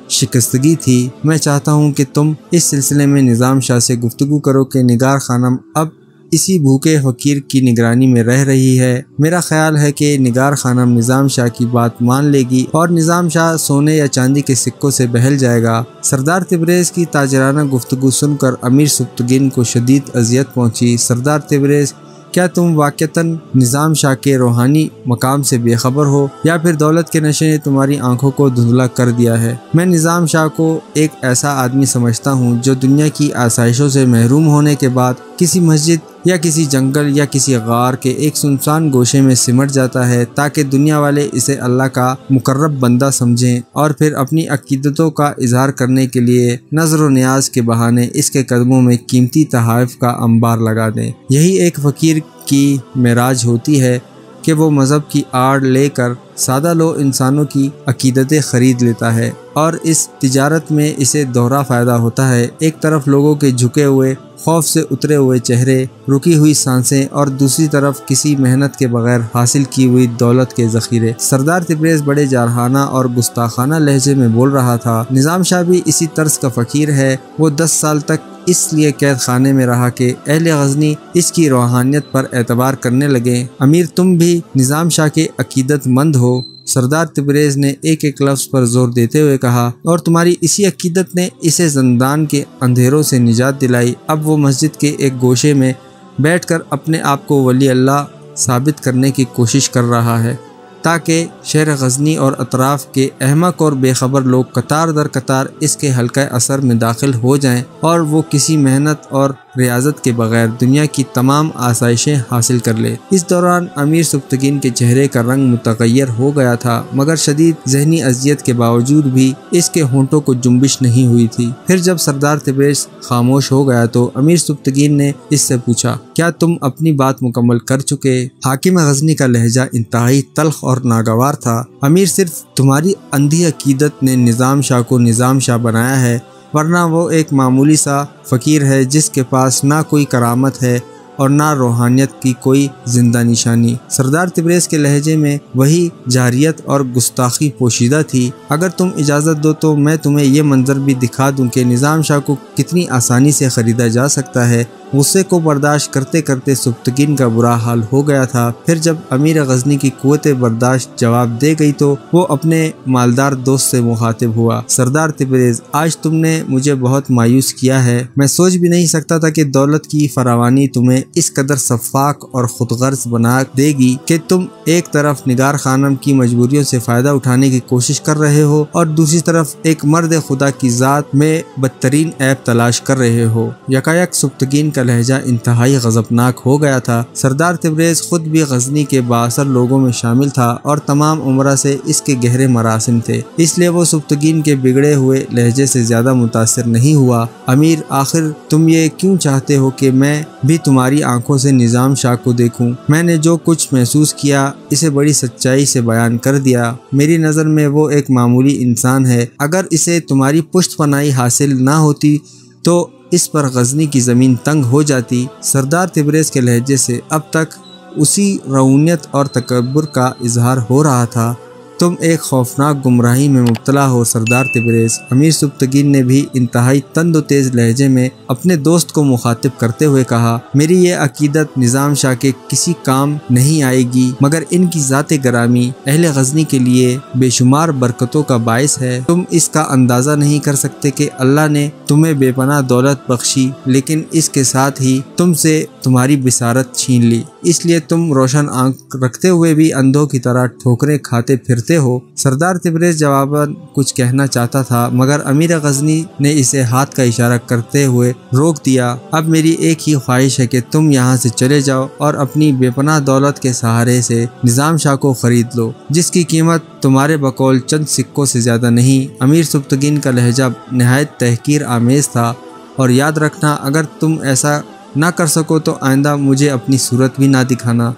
شکستگی تھی۔ میں چاہتا ہوں کہ تم اس سلسلے میں نظام شاہ سے گفتگو کرو کہ نگار خانم اب اسی بھوکے فقیر کی نگرانی میں رہ رہی ہے۔ میرا خیال ہے کہ نگار خانم نظام شاہ کی بات مان لے گی اور نظام شاہ سونے یا چاندی کے سکوں سے بہل جائے گا۔ سردار تبریز کی تاجرانہ گفتگو سن کر امیر سبکتگین کو شدید اذیت پہنچی۔ سردار تبریز، کیا تم واقعتاً نظام شاہ کے روحانی مقام سے بے خبر ہو یا پھر دولت کے نشے نے تمہاری آنکھوں کو دھندلا کر دیا ہے؟ میں نظام شاہ کو ایک ایسا آدمی سمجھتا ہوں جو دنیا کی آسائشوں سے محروم ہونے کے بعد کسی مسجد یا کسی جنگل یا کسی غار کے ایک سنسان گوشے میں سمٹ جاتا ہے تاکہ دنیا والے اسے اللہ کا مقرب بندہ سمجھیں اور پھر اپنی عقیدتوں کا اظہار کرنے کے لیے نظر و نیاز کے بہانے اس کے قدموں میں قیمتی تحائف کا انبار لگا دیں۔ یہی ایک فقیر کی معراج ہوتی ہے کہ وہ مذہب کی آڑ لے کر سادہ لو انسانوں کی عقیدتیں خرید لیتا ہے اور اس تجارت میں اسے دوہرا فائدہ ہوتا ہے۔ ایک طرف لوگوں کے جھکے ہوئے خوف سے اترے ہوئے چہرے، رکی ہوئی سانسیں اور دوسری طرف کسی محنت کے بغیر حاصل کی ہوئی دولت کے ذخیرے۔ سردار تبریز بڑے جارحانہ اور گستاخانہ لہجے میں بول رہا تھا۔ نظام شاہ بھی اسی طرز کا فقیر ہے۔ وہ 10 سال تک اس لیے قید خانے میں رہا کہ اہل غزنی اس کی روحانیت پر اعتبار کرنے لگے۔ امیر، تم بھی نظام شاہ کے عقیدت مند ہو؟ سردار تبریز نے ایک ایک لفظ پر زور دیتے ہوئے کہا، اور تمہاری اسی عقیدت نے اسے زندان کے اندھیروں سے نجات دلائی۔ اب وہ مسجد کے ایک گوشے میں بیٹھ کر اپنے آپ کو ولی اللہ ثابت کرنے کی کوشش کر رہا ہے تاکہ شہر غزنی اور اطراف کے احمق اور بے خبر لوگ قطار در قطار اس کے حلقہ اثر میں داخل ہو جائیں اور وہ کسی محنت اور ریاضت کے بغیر دنیا کی تمام آسائشیں حاصل کر لے۔ اس دوران امیر سبکتگین کے چہرے کا رنگ متغیر ہو گیا تھا، مگر شدید ذہنی اذیت کے باوجود بھی اس کے ہونٹوں کو جنبش نہیں ہوئی تھی۔ پھر جب سردار تبریز خاموش ہو گیا تو امیر سبکتگین نے اس سے پوچھا، کیا تم اپنی بات مکمل کر چکے؟ حاکم غزنی کا لہجہ انتہائی تلخ اور ناگوار تھا۔ امیر، صرف تمہاری اندھی عقیدت نے نظام شاہ کو نظام شاہ بنایا ہے، ورنہ وہ ایک معمولی سا فقیر ہے جس کے پاس نہ کوئی کرامت ہے اور نہ روحانیت کی کوئی زندہ نشانی۔ سردار تبریز کے لہجے میں وہی جاریت اور گستاخی پوشیدہ تھی۔ اگر تم اجازت دو تو میں تمہیں یہ منظر بھی دکھا دوں کہ نظام شاہ کو کتنی آسانی سے خریدا جا سکتا ہے۔ غصے کو برداشت کرتے کرتے سبکتگین کا برا حال ہو گیا تھا۔ پھر جب امیر غزنی کی قوت برداشت جواب دے گئی تو وہ اپنے مالدار دوست سے مخاطب ہوا، سردار تبریز، آج تم نے مجھے بہت مایوس کیا ہے۔ میں سوچ بھی نہیں سکتا تھا کہ دولت کی فراوانی تمہیں اس قدر سفاک اور خود غرض بنا دے گی کہ تم ایک طرف نگار خانم کی مجبوریوں سے فائدہ اٹھانے کی کوشش کر رہے ہو اور دوسری طرف ایک مرد خدا کی ذات میں بدترین عیب تلاش کر رہے ہو۔ یکایک سبکتگین کا کا لہجہ انتہائی غضبناک ہو گیا تھا۔ سردار تبریز خود بھی غزنی کے بااثر لوگوں میں شامل تھا اور تمام عمرہ سے اس کے گہرے مراسم تھے، اس لیے وہ سبکتگین کے بگڑے ہوئے لہجے سے زیادہ متاثر نہیں ہوا۔ امیر، آخر تم یہ کیوں چاہتے ہو کہ میں بھی تمہاری آنکھوں سے نظام شاہ کو دیکھوں؟ میں نے جو کچھ محسوس کیا اسے بڑی سچائی سے بیان کر دیا۔ میری نظر میں وہ ایک معمولی انسان ہے، اگر اسے تمہاری پشت پناہی حاصل نہ ہوتی تو اس پر غزنی کی زمین تنگ ہو جاتی۔ سردار تبریز کے لہجے سے اب تک اسی رعونت اور تکبر کا اظہار ہو رہا تھا۔ تم ایک خوفناک گمراہی میں مبتلا ہو سردار تبریز، امیر سبکتگین نے بھی انتہائی تند و تیز لہجے میں اپنے دوست کو مخاطب کرتے ہوئے کہا۔ میری یہ عقیدت نظام شاہ کے کسی کام نہیں آئے گی، مگر ان کی ذات گرامی اہل غزنی کے لیے بے شمار برکتوں کا باعث ہے۔ تم اس کا اندازہ نہیں کر سکتے کہ اللہ نے تمہیں بے پناہ دولت بخشی، لیکن اس کے ساتھ ہی تم سے تمہاری بصارت چھین لی، اس لیے تم روشن آنکھ رکھتے ہوئے بھی اندھوں کی طرح ٹھوکریں کھاتے پھرتے ہو۔ سردار تبریز جواباً کچھ کہنا چاہتا تھا، مگر امیر غزنی نے اسے ہاتھ کا اشارہ کرتے ہوئے روک دیا۔ اب میری ایک ہی خواہش ہے کہ تم یہاں سے چلے جاؤ اور اپنی بے پناہ دولت کے سہارے سے نظام شاہ کو خرید لو، جس کی قیمت تمہارے بقول چند سکوں سے زیادہ نہیں۔ امیر سبکتگین کا لہجہ نہایت تحقیر آمیز تھا، اور یاد رکھنا اگر تم ایسا نہ کر سکو تو آئندہ مجھے اپنی صورت بھی نہ دکھانا۔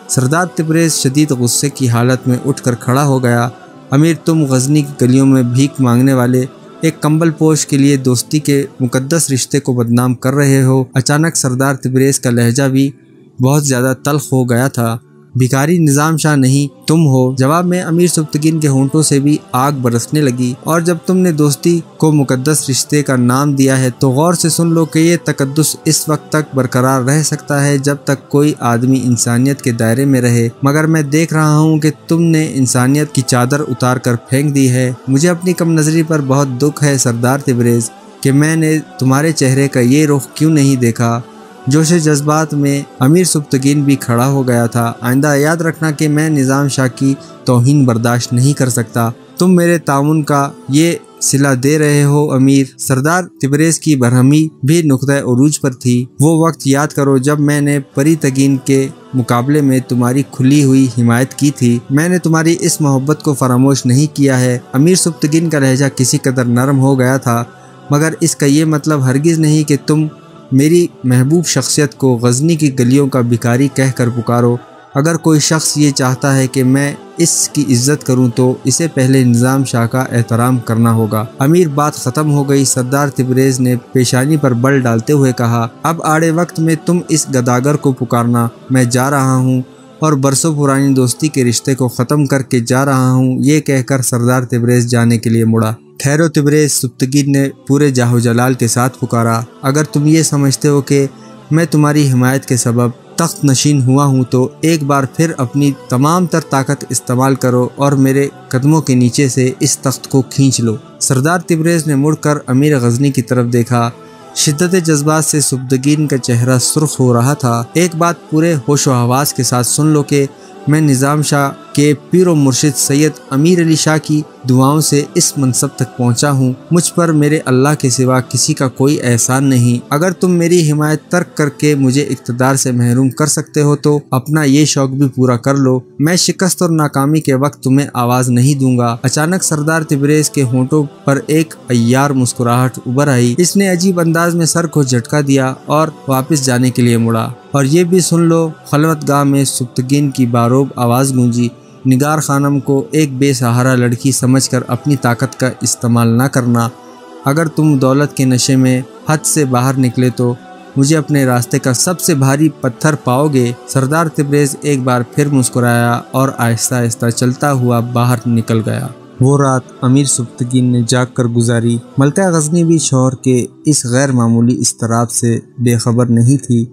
سردار تبریز شدید غصے کی حالت میں اٹھ کر کھڑا ہو گیا۔ امیر، تم غزنی کی گلیوں میں بھیک مانگنے والے ایک کمبل پوش کے لیے دوستی کے مقدس رشتے کو بدنام کر رہے ہو۔ اچانک سردار تبریز کا لہجہ بھی بہت زیادہ تلخ ہو گیا تھا۔ بھکاری نظام شاہ نہیں تم ہو۔ جواب میں امیر سبکتگین کے ہونٹوں سے بھی آگ برسنے لگی۔ اور جب تم نے دوستی کو مقدس رشتے کا نام دیا ہے تو غور سے سن لو کہ یہ تقدس اس وقت تک برقرار رہ سکتا ہے جب تک کوئی آدمی انسانیت کے دائرے میں رہے، مگر میں دیکھ رہا ہوں کہ تم نے انسانیت کی چادر اتار کر پھینک دی ہے۔ مجھے اپنی کم نظری پر بہت دکھ ہے سردار تبریز کہ میں نے تمہارے چہرے کا یہ رخ کیوں نہیں دیکھا۔ جوش جذبات میں امیر سبکتگین بھی کھڑا ہو گیا تھا۔ آئندہ یاد رکھنا کہ میں نظام شاہ کی توہین برداشت نہیں کر سکتا۔ تم میرے تعاون کا یہ صلہ دے رہے ہو امیر۔ سردار تبریز کی برہمی بھی نقطۂ عروج پر تھی۔ وہ وقت یاد کرو جب میں نے پری تگین کے مقابلے میں تمہاری کھلی ہوئی حمایت کی تھی۔ میں نے تمہاری اس محبت کو فراموش نہیں کیا ہے۔ امیر سبکتگین کا لہجہ کسی قدر نرم ہو گیا تھا، مگر اس کا یہ مطلب ہرگز نہیں کہ تم میری محبوب شخصیت کو غزنی کی گلیوں کا بھکاری کہہ کر پکارو۔ اگر کوئی شخص یہ چاہتا ہے کہ میں اس کی عزت کروں تو اسے پہلے نظام شاہ کا احترام کرنا ہوگا۔ امیر، بات ختم ہو گئی، سردار تبریز نے پیشانی پر بل ڈالتے ہوئے کہا۔ اب آڑے وقت میں تم اس گداگر کو پکارنا، میں جا رہا ہوں اور برسوں پرانی دوستی کے رشتے کو ختم کر کے جا رہا ہوں۔ یہ کہہ کر سردار تبریز جانے کے لیے مڑا۔ ٹھہرو تبریز، سبکتگین نے پورے جاہ جلال کے ساتھ پکارا۔ اگر تم یہ سمجھتے ہو کہ میں تمہاری حمایت کے سبب تخت نشین ہوا ہوں تو ایک بار پھر اپنی تمام تر طاقت استعمال کرو اور میرے قدموں کے نیچے سے اس تخت کو کھینچ لو۔ سردار تبریز نے مڑ کر امیر غزنی کی طرف دیکھا۔ شدت جذبات سے سبکتگین کا چہرہ سرخ ہو رہا تھا۔ ایک بات پورے ہوش و حواس کے ساتھ سن لو کہ میں نظام شاہ کے پیر و مرشد سید امیر علی شاہ کی دعاؤں سے اس منصب تک پہنچا ہوں۔ مجھ پر میرے اللہ کے سوا کسی کا کوئی احسان نہیں۔ اگر تم میری حمایت ترک کر کے مجھے اقتدار سے محروم کر سکتے ہو تو اپنا یہ شوق بھی پورا کر لو۔ میں شکست اور ناکامی کے وقت تمہیں آواز نہیں دوں گا۔ اچانک سردار تبریز کے ہونٹوں پر ایک عیار مسکراہٹ ابھر آئی۔ اس نے عجیب انداز میں سر کو جھٹکا دیا اور واپس جانے کے لیے مڑا۔ اور یہ بھی سن لو، خلوت گاہ میں سبکتگین کی باروب آواز گونجی۔ نگار خانم کو ایک بے سہارا لڑکی سمجھ کر اپنی طاقت کا استعمال نہ کرنا۔ اگر تم دولت کے نشے میں حد سے باہر نکلے تو مجھے اپنے راستے کا سب سے بھاری پتھر پاؤ گے۔ سردار تبریز ایک بار پھر مسکرایا اور آہستہ آہستہ چلتا ہوا باہر نکل گیا۔ وہ رات امیر سبکتگین نے جاگ کر گزاری۔ ملکہ غزنی بھی شوہر کے اس غیر معمولی اضطراب سے بے خبر نہیں تھی۔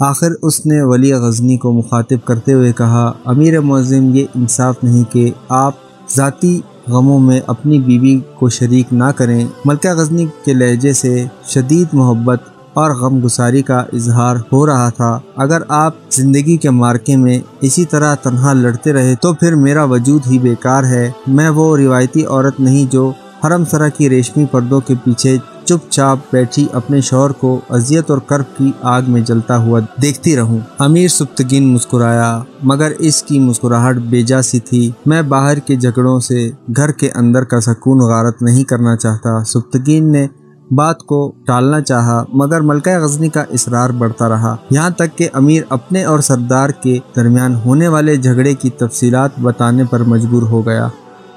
آخر اس نے ولی غزنی کو مخاطب کرتے ہوئے کہا، امیر معظم، یہ انصاف نہیں کہ آپ ذاتی غموں میں اپنی بیوی کو شریک نہ کریں۔ ملکہ غزنی کے لہجے سے شدید محبت اور غم گساری کا اظہار ہو رہا تھا۔ اگر آپ زندگی کے معرکے میں اسی طرح تنہا لڑتے رہے تو پھر میرا وجود ہی بیکار ہے۔ میں وہ روایتی عورت نہیں جو حرم سرا کی ریشمی پردوں کے پیچھے چپ چاپ بیٹھی اپنے شوہر کو اذیت اور کرب کی آگ میں جلتا ہوا دیکھتی رہوں؟ امیر سبکتگین مسکرایا، مگر اس کی مسکراہٹ بے جا سی تھی۔ میں باہر کے جھگڑوں سے گھر کے اندر کا سکون غارت نہیں کرنا چاہتا۔ سبکتگین نے بات کو ٹالنا چاہا، مگر ملکہ غزنی کا اصرار بڑھتا رہا، یہاں تک کہ امیر اپنے اور سردار کے درمیان ہونے والے جھگڑے کی تفصیلات بتانے پر مجبور ہو گیا۔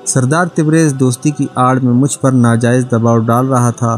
سردار تبریز دوستی کی آڑ میں مجھ پر ناجائز دباؤ ڈال رہا تھا۔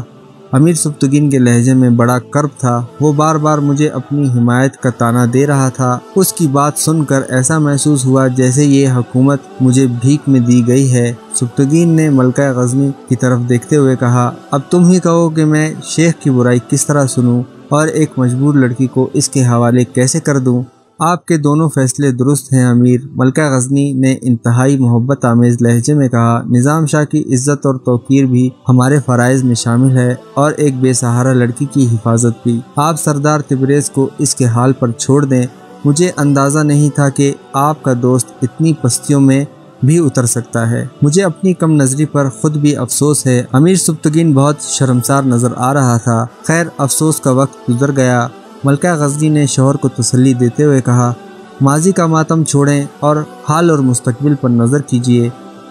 امیر سبکتگین کے لہجے میں بڑا کرب تھا، وہ بار بار مجھے اپنی حمایت کا طعنہ دے رہا تھا۔ اس کی بات سن کر ایسا محسوس ہوا جیسے یہ حکومت مجھے بھیک میں دی گئی ہے۔ سبکتگین نے ملکہ غزنی کی طرف دیکھتے ہوئے کہا، اب تم ہی کہو کہ میں شیخ کی برائی کس طرح سنوں اور ایک مجبور لڑکی کو اس کے حوالے کیسے کر دوں؟ آپ کے دونوں فیصلے درست ہیں امیر، ملکہ غزنی نے انتہائی محبت آمیز لہجے میں کہا۔ نظام شاہ کی عزت اور توقیر بھی ہمارے فرائض میں شامل ہے اور ایک بے سہارا لڑکی کی حفاظت بھی۔ آپ سردار تبریز کو اس کے حال پر چھوڑ دیں۔ مجھے اندازہ نہیں تھا کہ آپ کا دوست اتنی پستیوں میں بھی اتر سکتا ہے۔ مجھے اپنی کم نظری پر خود بھی افسوس ہے۔ امیر سبکتگین بہت شرمسار نظر آ رہا تھا۔ خیر، افسوس کا وقت گزر گیا۔ ملکہ غزنی نے شوہر کو تسلی دیتے ہوئے کہا، ماضی کا ماتم چھوڑیں اور حال اور مستقبل پر نظر کیجیے۔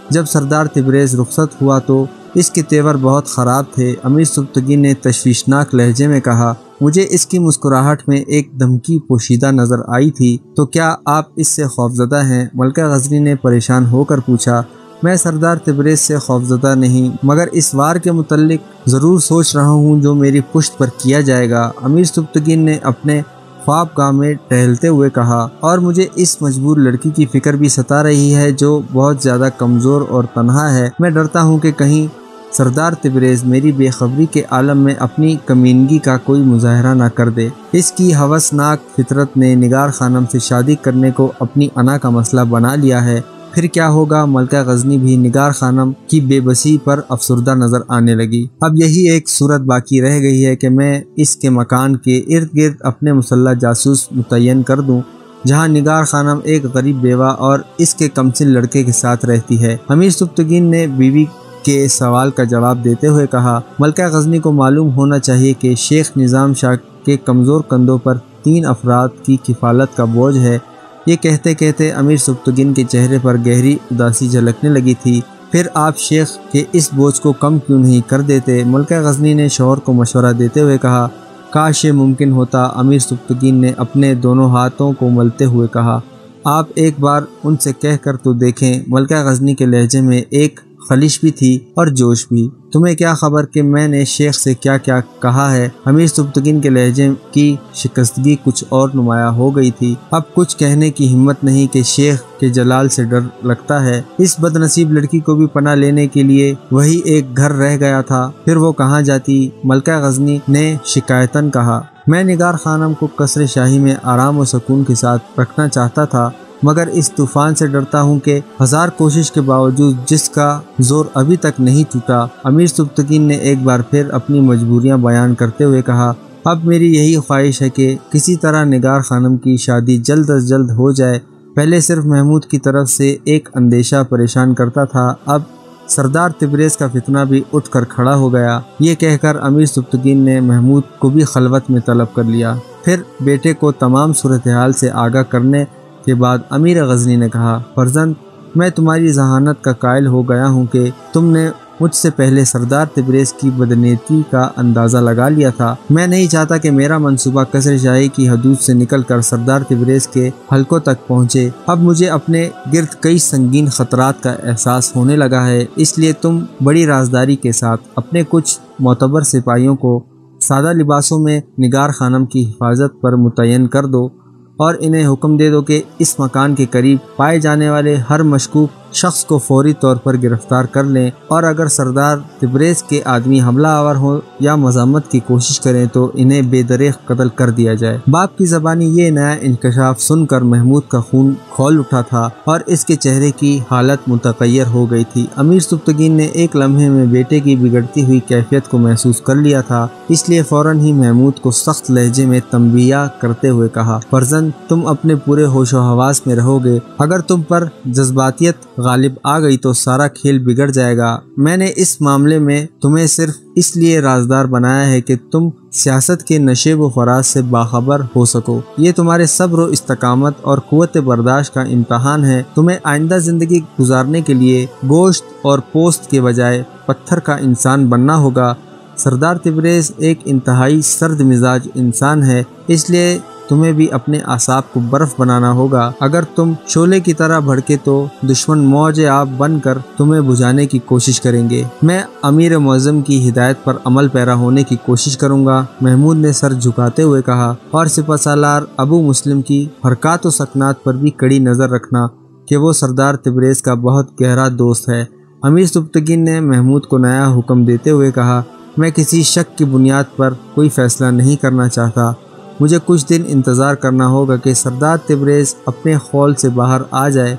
جب سردار تبریز رخصت ہوا تو اس کے تیور بہت خراب تھے۔ امیر سبکتگین نے تشویشناک لہجے میں کہا، مجھے اس کی مسکراہٹ میں ایک دھمکی پوشیدہ نظر آئی تھی، تو کیا آپ اس سے خوفزدہ ہیں؟ ملکہ غزنی نے پریشان ہو کر پوچھا۔ میں سردار تبریز سے خوفزدہ نہیں، مگر اس وار کے متعلق ضرور سوچ رہا ہوں جو میری پشت پر کیا جائے گا۔ امیر سبکتگین نے اپنے خواب گاہ میں ٹہلتے ہوئے کہا، اور مجھے اس مجبور لڑکی کی فکر بھی ستا رہی ہے جو بہت زیادہ کمزور اور تنہا ہے۔ میں ڈرتا ہوں کہ کہیں سردار تبریز میری بے خبری کے عالم میں اپنی کمینگی کا کوئی مظاہرہ نہ کر دے۔ اس کی ہوسناک فطرت نے نگار خانم سے شادی کرنے کو اپنی انا کا مسئلہ بنا لیا ہے۔ پھر کیا ہوگا؟ ملکہ غزنی بھی نگار خانم کی بے بسی پر افسردہ نظر آنے لگی۔ اب یہی ایک صورت باقی رہ گئی ہے کہ میں اس کے مکان کے ارد گرد اپنے مسلح جاسوس متعین کر دوں، جہاں نگار خانم ایک غریب بیوہ اور اس کے کمسن لڑکے کے ساتھ رہتی ہے۔ امیر سبکتگین نے بیوی کے سوال کا جواب دیتے ہوئے کہا، ملکہ غزنی کو معلوم ہونا چاہیے کہ شیخ نظام شاہ کے کمزور کندھوں پر 3 افراد کی کفالت کا بوجھ ہے۔ یہ کہتے کہتے امیر سبکتگین کے چہرے پر گہری اداسی جھلکنے لگی تھی۔ پھر آپ شیخ کے اس بوجھ کو کم کیوں نہیں کر دیتے؟ ملکہ غزنی نے شوہر کو مشورہ دیتے ہوئے کہا۔ کاش یہ ممکن ہوتا، امیر سبکتگین نے اپنے دونوں ہاتھوں کو ملتے ہوئے کہا۔ آپ ایک بار ان سے کہہ کر تو دیکھیں۔ ملکہ غزنی کے لہجے میں ایک خلش بھی تھی اور جوش بھی۔ تمہیں کیا خبر کہ میں نے شیخ سے کیا کیا کہا ہے؟ امیر سبکتگین کے لہجے کی شکستگی کچھ اور نمایاں ہو گئی تھی۔ اب کچھ کہنے کی ہمت نہیں کہ شیخ کے جلال سے ڈر لگتا ہے۔ اس بد نصیب لڑکی کو بھی پناہ لینے کے لیے وہی ایک گھر رہ گیا تھا، پھر وہ کہاں جاتی؟ ملکہ غزنی نے شکایتاً کہا۔ میں نگار خانم کو قصر شاہی میں آرام و سکون کے ساتھ رکھنا چاہتا تھا، مگر اس طوفان سے ڈرتا ہوں کہ ہزار کوشش کے باوجود جس کا زور ابھی تک نہیں ٹوٹا۔ امیر سبکتگین نے ایک بار پھر اپنی مجبوریاں بیان کرتے ہوئے کہا، اب میری یہی خواہش ہے کہ کسی طرح نگار خانم کی شادی جلد از جلد ہو جائے۔ پہلے صرف محمود کی طرف سے ایک اندیشہ پریشان کرتا تھا، اب سردار تبریز کا فتنہ بھی اٹھ کر کھڑا ہو گیا۔ یہ کہہ کر امیر سبکتگین نے محمود کو بھی خلوت میں طلب کر لیا۔ پھر بیٹے کو تمام صورتحال سے آگاہ کرنے کے بعد امیر غزنی نے کہا، فرزند، میں تمہاری ذہانت کا قائل ہو گیا ہوں کہ تم نے مجھ سے پہلے سردار تبریز کی بدنیتی کا اندازہ لگا لیا تھا۔ میں نہیں چاہتا کہ میرا منصوبہ قصر شاہی کی حدود سے نکل کر سردار تبریز کے حلقوں تک پہنچے۔ اب مجھے اپنے گرد کئی سنگین خطرات کا احساس ہونے لگا ہے، اس لیے تم بڑی رازداری کے ساتھ اپنے کچھ معتبر سپاہیوں کو سادہ لباسوں میں نگار خانم کی حفاظت پر متعین کر دو اور انہیں حکم دے دو کہ اس مکان کے قریب پائے جانے والے ہر مشکوک شخص کو فوری طور پر گرفتار کر لیں، اور اگر سردار تبریز کے آدمی حملہ آور ہوں یا مزاحمت کی کوشش کریں تو انہیں بے دریغ قتل کر دیا جائے۔ باپ کی زبانی یہ نیا انکشاف سن کر محمود کا خون کھول اٹھا تھا اور اس کے چہرے کی حالت متغیر ہو گئی تھی۔ امیر سبکتگین نے ایک لمحے میں بیٹے کی بگڑتی ہوئی کیفیت کو محسوس کر لیا تھا، اس لیے فوراً ہی محمود کو سخت لہجے میں تنبیہ کرتے ہوئے کہا، فرزند، تم اپنے پورے ہوش و حواس میں رہو گے۔ اگر تم پر جذباتیت غالب آ گئی تو سارا کھیل بگڑ جائے گا۔ میں نے اس معاملے میں تمہیں صرف اس لیے رازدار بنایا ہے کہ تم سیاست کے نشیب و فراز سے باخبر ہو سکو۔ یہ تمہارے صبر و استقامت اور قوت برداشت کا امتحان ہے۔ تمہیں آئندہ زندگی گزارنے کے لیے گوشت اور پوست کے بجائے پتھر کا انسان بننا ہوگا۔ سردار تبریز ایک انتہائی سرد مزاج انسان ہے، اس لیے تمہیں بھی اپنے اعصاب کو برف بنانا ہوگا۔ اگر تم شعلے کی طرح بھڑکے تو دشمن موج آب بن کر تمہیں بجھانے کی کوشش کریں گے۔ میں امیر معظم کی ہدایت پر عمل پیرا ہونے کی کوشش کروں گا، محمود نے سر جھکاتے ہوئے کہا، اور سپہ سالار ابو مسلم کی حرکات و سکنات پر بھی کڑی نظر رکھنا کہ وہ سردار تبریز کا بہت گہرا دوست ہے۔ امیر سبکتگین نے محمود کو نیا حکم دیتے ہوئے کہا، میں کسی شک کی بنیاد پر کوئی فیصلہ نہیں کرنا چاہتا۔ مجھے کچھ دن انتظار کرنا ہوگا کہ سردار تبریز اپنے خول سے باہر آ جائے۔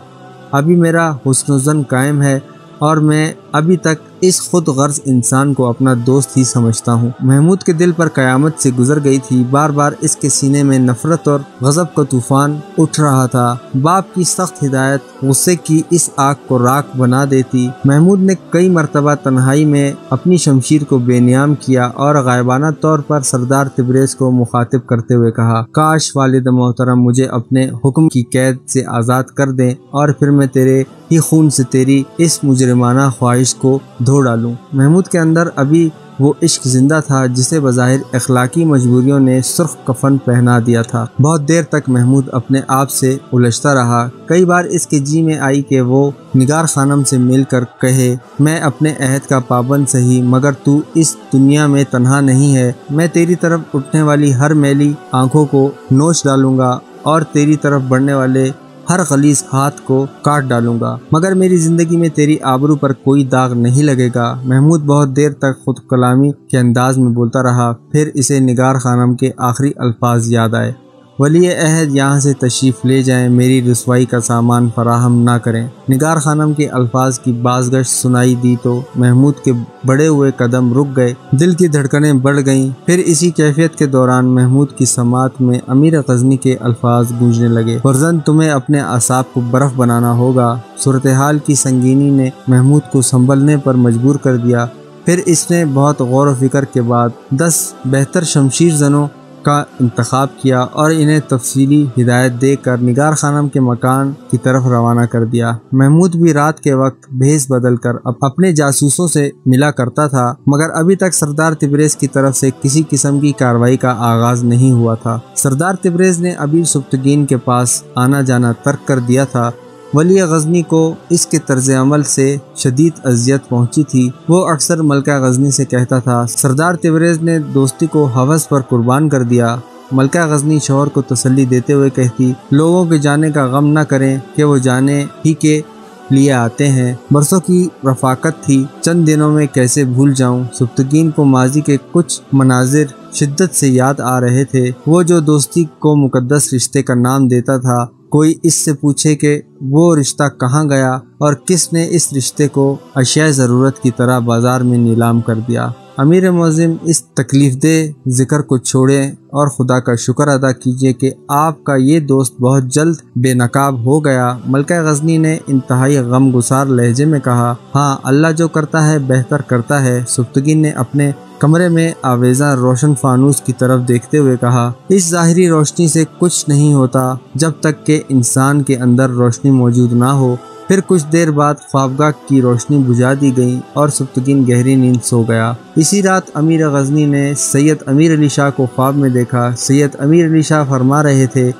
ابھی میرا حسن و ظن قائم ہے اور میں ابھی تک اس خود غرض انسان کو اپنا دوست ہی سمجھتا ہوں۔ محمود کے دل پر قیامت سے گزر گئی تھی، بار بار اس کے سینے میں نفرت اور غضب کا طوفان اٹھ رہا تھا۔ باپ کی سخت ہدایت غصے کی اس آگ کو راکھ بنا دیتی۔ محمود نے کئی مرتبہ تنہائی میں اپنی شمشیر کو بے نیام کیا اور غائبانہ طور پر سردار تبریز کو مخاطب کرتے ہوئے کہا، کاش والد محترم مجھے اپنے حکم کی قید سے آزاد کر دیں اور پھر میں تیرے ہی خون سے تیری اس مجرمانہ خواہش کو دھو ڈالوں۔ محمود کے اندر ابھی وہ عشق زندہ تھا جسے بظاہر اخلاقی مجبوریوں نے سرخ کفن پہنا دیا تھا۔ بہت دیر تک محمود اپنے آپ سے الجھتا رہا۔ کئی بار اس کے جی میں آئی کہ وہ نگار خانم سے مل کر کہے، میں اپنے عہد کا پابند سہی مگر تو اس دنیا میں تنہا نہیں ہے۔ میں تیری طرف اٹھنے والی ہر میلی آنکھوں کو نوچ ڈالوں گا اور تیری طرف بڑھنے والے ہر غلیظ ہاتھ کو کاٹ ڈالوں گا، مگر میری زندگی میں تیری آبرو پر کوئی داغ نہیں لگے گا۔ محمود بہت دیر تک خود کلامی کے انداز میں بولتا رہا، پھر اسے نگار خانم کے آخری الفاظ یاد آئے، ولی عہد یہاں سے تشریف لے جائیں، میری رسوائی کا سامان فراہم نہ کریں۔ نگار خانم کے الفاظ کی بازگشت سنائی دی تو محمود کے بڑھے ہوئے قدم رک گئے، دل کی دھڑکنیں بڑھ گئیں۔ پھر اسی کیفیت کے دوران محمود کی سماعت میں امیر غزنی کے الفاظ گونجنے لگے، فرزند تمہیں اپنے اعصاب کو برف بنانا ہوگا۔ صورتحال کی سنگینی نے محمود کو سنبھلنے پر مجبور کر دیا۔ پھر اس نے بہت غور و فکر کے بعد 10 بہتر شمشیر زنوں کا انتخاب کیا اور انہیں تفصیلی ہدایت دے کر نگار خانم کے مکان کی طرف روانہ کر دیا۔ محمود بھی رات کے وقت بھیس بدل کر اپنے جاسوسوں سے ملا کرتا تھا، مگر ابھی تک سردار تبریز کی طرف سے کسی قسم کی کارروائی کا آغاز نہیں ہوا تھا۔ سردار تبریز نے امیر سبکتگین کے پاس آنا جانا ترک کر دیا تھا۔ ولی غزنی کو اس کے طرز عمل سے شدید اذیت پہنچی تھی۔ وہ اکثر ملکہ غزنی سے کہتا تھا، سردار تبریز نے دوستی کو ہوس پر قربان کر دیا۔ ملکہ غزنی شوہر کو تسلی دیتے ہوئے کہتی، لوگوں کے جانے کا غم نہ کریں کہ وہ جانے ہی کے لیے آتے ہیں۔ برسوں کی رفاقت تھی، چند دنوں میں کیسے بھول جاؤں۔ سبکتگین کو ماضی کے کچھ مناظر شدت سے یاد آ رہے تھے۔ وہ جو دوستی کو مقدس رشتے کا نام دیتا تھا، کوئی اس سے پوچھے کہ وہ رشتہ کہاں گیا اور کس نے اس رشتے کو اشیاء ضرورت کی طرح بازار میں نیلام کر دیا۔ امیر معظم اس تکلیف دہ ذکر کو چھوڑیں اور خدا کا شکر ادا کیجیے کہ آپ کا یہ دوست بہت جلد بے نقاب ہو گیا۔ ملکہ غزنی نے انتہائی غم گسار لہجے میں کہا، ہاں اللہ جو کرتا ہے بہتر کرتا ہے۔ سبکتگین نے اپنے کمرے میں آویزاں روشن فانوس کی طرف دیکھتے ہوئے کہا، اس ظاہری روشنی سے کچھ نہیں ہوتا جب تک کہ انسان کے اندر روشنی موجود نہ ہو۔ پھر کچھ دیر بعد خوابگاہ کی روشنی بجھا دی گئی اور سبکتگین گہری نیند سو گیا۔ اسی رات امیر غزنی نے سید امیر علی شاہ کو خواب میں دیکھا۔ سید امیر علی شاہ فرما رہے تھے،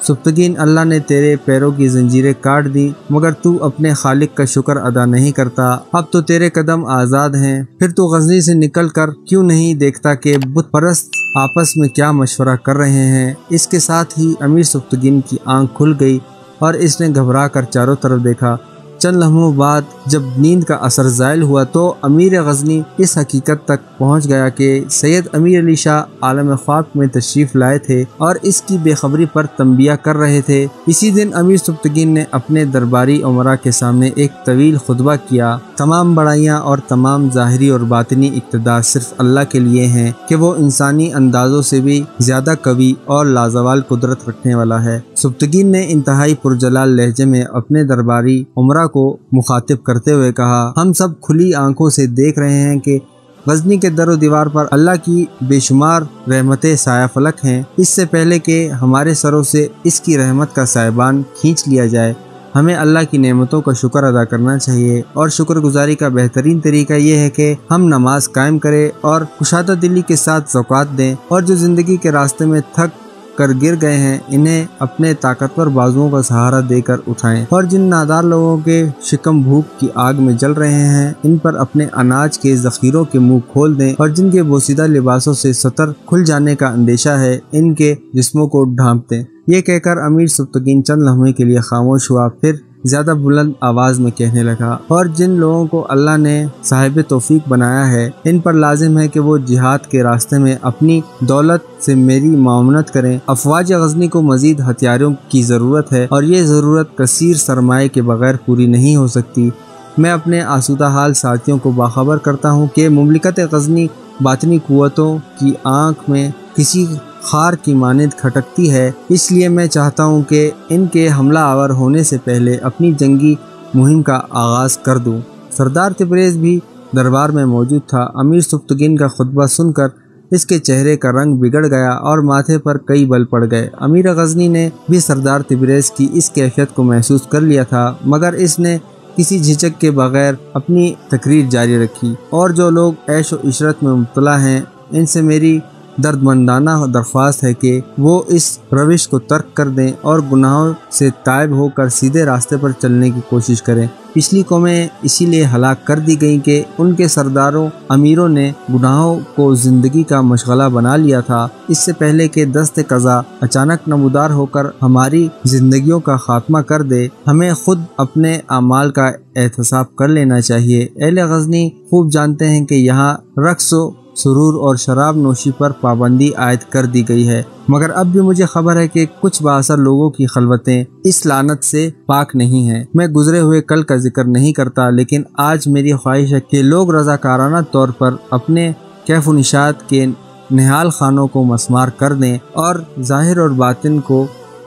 سبکتگین اللہ نے تیرے پیروں کی زنجیریں کاٹ دی مگر تو اپنے خالق کا شکر ادا نہیں کرتا، اب تو تیرے قدم آزاد ہیں۔ پھر تو غزنی سے نکل کر کیوں نہیں دیکھتا کہ بت پرست آپس میں کیا مشورہ کر رہے ہیں۔ اس کے ساتھ ہی امیر سبکتگین کی آنکھ کھل گئی اور اس نے گھبرا کر چاروں طرف دیکھا۔ چند لمحوں بعد جب نیند کا اثر زائل ہوا تو امیر غزنی اس حقیقت تک پہنچ گیا کہ سید امیر علی شاہ عالم خواب میں تشریف لائے تھے اور اس کی بے خبری پر تنبیہ کر رہے تھے۔ اسی دن امیر سبکتگین نے اپنے درباری امراء کے سامنے ایک طویل خطبہ کیا۔ تمام بڑائیاں اور تمام ظاہری اور باطنی اقتدار صرف اللہ کے لیے ہیں کہ وہ انسانی اندازوں سے بھی زیادہ قوی اور لازوال قدرت رکھنے والا ہے۔ سبتگین نے انتہائی پرجلال لہجے میں اپنے درباری عمرہ کو مخاطب کرتے ہوئے کہا، ہم سب کھلی آنکھوں سے دیکھ رہے ہیں کہ غزنی کے در و دیوار پر اللہ کی بے شمار رحمتیں سایہ فلک ہیں۔ اس سے پہلے کہ ہمارے سروں سے اس کی رحمت کا سائبان کھینچ لیا جائے، ہمیں اللہ کی نعمتوں کا شکر ادا کرنا چاہیے، اور شکر گزاری کا بہترین طریقہ یہ ہے کہ ہم نماز قائم کریں اور کشادہ دلی کے ساتھ زکوٰۃ دیں، اور جو زندگی کے راستے میں تھک کر گر گئے ہیں انہیں اپنے طاقتور بازوؤں کا سہارا دے کر اٹھائیں، اور جن نادار لوگوں کے شکم بھوک کی آگ میں جل رہے ہیں ان پر اپنے اناج کے ذخیروں کے منہ کھول دیں، اور جن کے بوسیدہ لباسوں سے ستر کھل جانے کا اندیشہ ہے ان کے جسموں کو ڈھانپ دیں۔ یہ کہہ کر امیر سبتگین چند لمحے کے لیے خاموش ہوا، پھر زیادہ بلند آواز میں کہنے لگا، اور جن لوگوں کو اللہ نے صاحب توفیق بنایا ہے ان پر لازم ہے کہ وہ جہاد کے راستے میں اپنی دولت سے میری معاونت کریں۔ افواج غزنی کو مزید ہتھیاروں کی ضرورت ہے، اور یہ ضرورت کثیر سرمایے کے بغیر پوری نہیں ہو سکتی۔ میں اپنے آسودہ حال ساتھیوں کو باخبر کرتا ہوں کہ مملکت غزنی باطنی قوتوں کی آنکھ میں کسی خار کی مانند کھٹکتی ہے، اس لیے میں چاہتا ہوں کہ ان کے حملہ آور ہونے سے پہلے اپنی جنگی مہم کا آغاز کر دوں۔ سردار تبریز بھی دربار میں موجود تھا۔ امیر سبتگین کا خطبہ سن کر اس کے چہرے کا رنگ بگڑ گیا اور ماتھے پر کئی بل پڑ گئے۔ امیر غزنی نے بھی سردار تبریز کی اس کیفیت کو محسوس کر لیا تھا، مگر اس نے کسی جھجک کے بغیر اپنی تقریر جاری رکھی، اور جو لوگ عیش و عشرت میں مبتلا ہیں ان سے میری درد مندانہ درخواست ہے کہ وہ اس روش کو ترک کر دیں اور گناہوں سے تائب ہو کر سیدھے راستے پر چلنے کی کوشش کریں۔ پچھلی قومیں اسی لیے ہلاک کر دی گئیں کہ ان کے سرداروں امیروں نے گناہوں کو زندگی کا مشغلہ بنا لیا تھا۔ اس سے پہلے کہ دست قضا اچانک نمودار ہو کر ہماری زندگیوں کا خاتمہ کر دے، ہمیں خود اپنے اعمال کا احتساب کر لینا چاہیے۔ اہل غزنی خوب جانتے ہیں کہ یہاں رقص و سرور اور شراب نوشی پر پابندی عائد کر دی گئی ہے، مگر اب بھی مجھے خبر ہے کہ کچھ بااثر لوگوں کی خلوتیں اس لعنت سے پاک نہیں ہیں۔ میں گزرے ہوئے کل کا ذکر نہیں کرتا، لیکن آج میری خواہش ہے کہ لوگ رضاکارانہ طور پر اپنے کیف و نشاط کے نہال خانوں کو مسمار کر دیں اور ظاہر اور باطن کو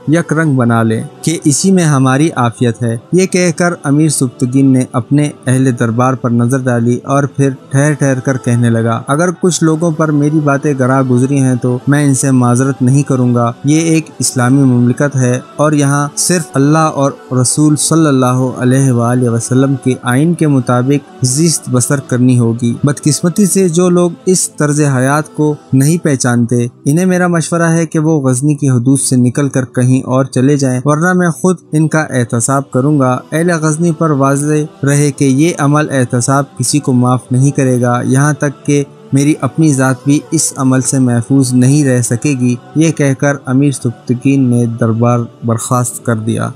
یک رنگ بنا لیں کہ اسی میں ہماری عافیت ہے۔ یہ کہہ کر امیر سبتگین نے اپنے اہل دربار پر نظر ڈالی اور پھر ٹھہر ٹھہر کر کہنے لگا، اگر کچھ لوگوں پر میری باتیں گراں گزری ہیں تو میں ان سے معذرت نہیں کروں گا۔ یہ ایک اسلامی مملکت ہے اور یہاں صرف اللہ اور رسول صلی اللہ علیہ وآلہ وسلم کے آئین کے مطابق زیست بسر کرنی ہوگی۔ بدقسمتی سے جو لوگ اس طرز حیات کو نہیں پہچانتے، انہیں میرا مشورہ ہے کہ وہ غزنی کی حدود سے نکل کر کہیں اور چلے جائیں، ورنہ میں خود ان کا احتساب کروں گا۔ اہل غزنی پر واضح رہے کہ یہ عمل احتساب کسی کو معاف نہیں کرے گا، یہاں تک کہ میری اپنی ذات بھی اس عمل سے محفوظ نہیں رہ سکے گی۔ یہ کہہ کر امیر سبتگین نے دربار برخاست کر دیا۔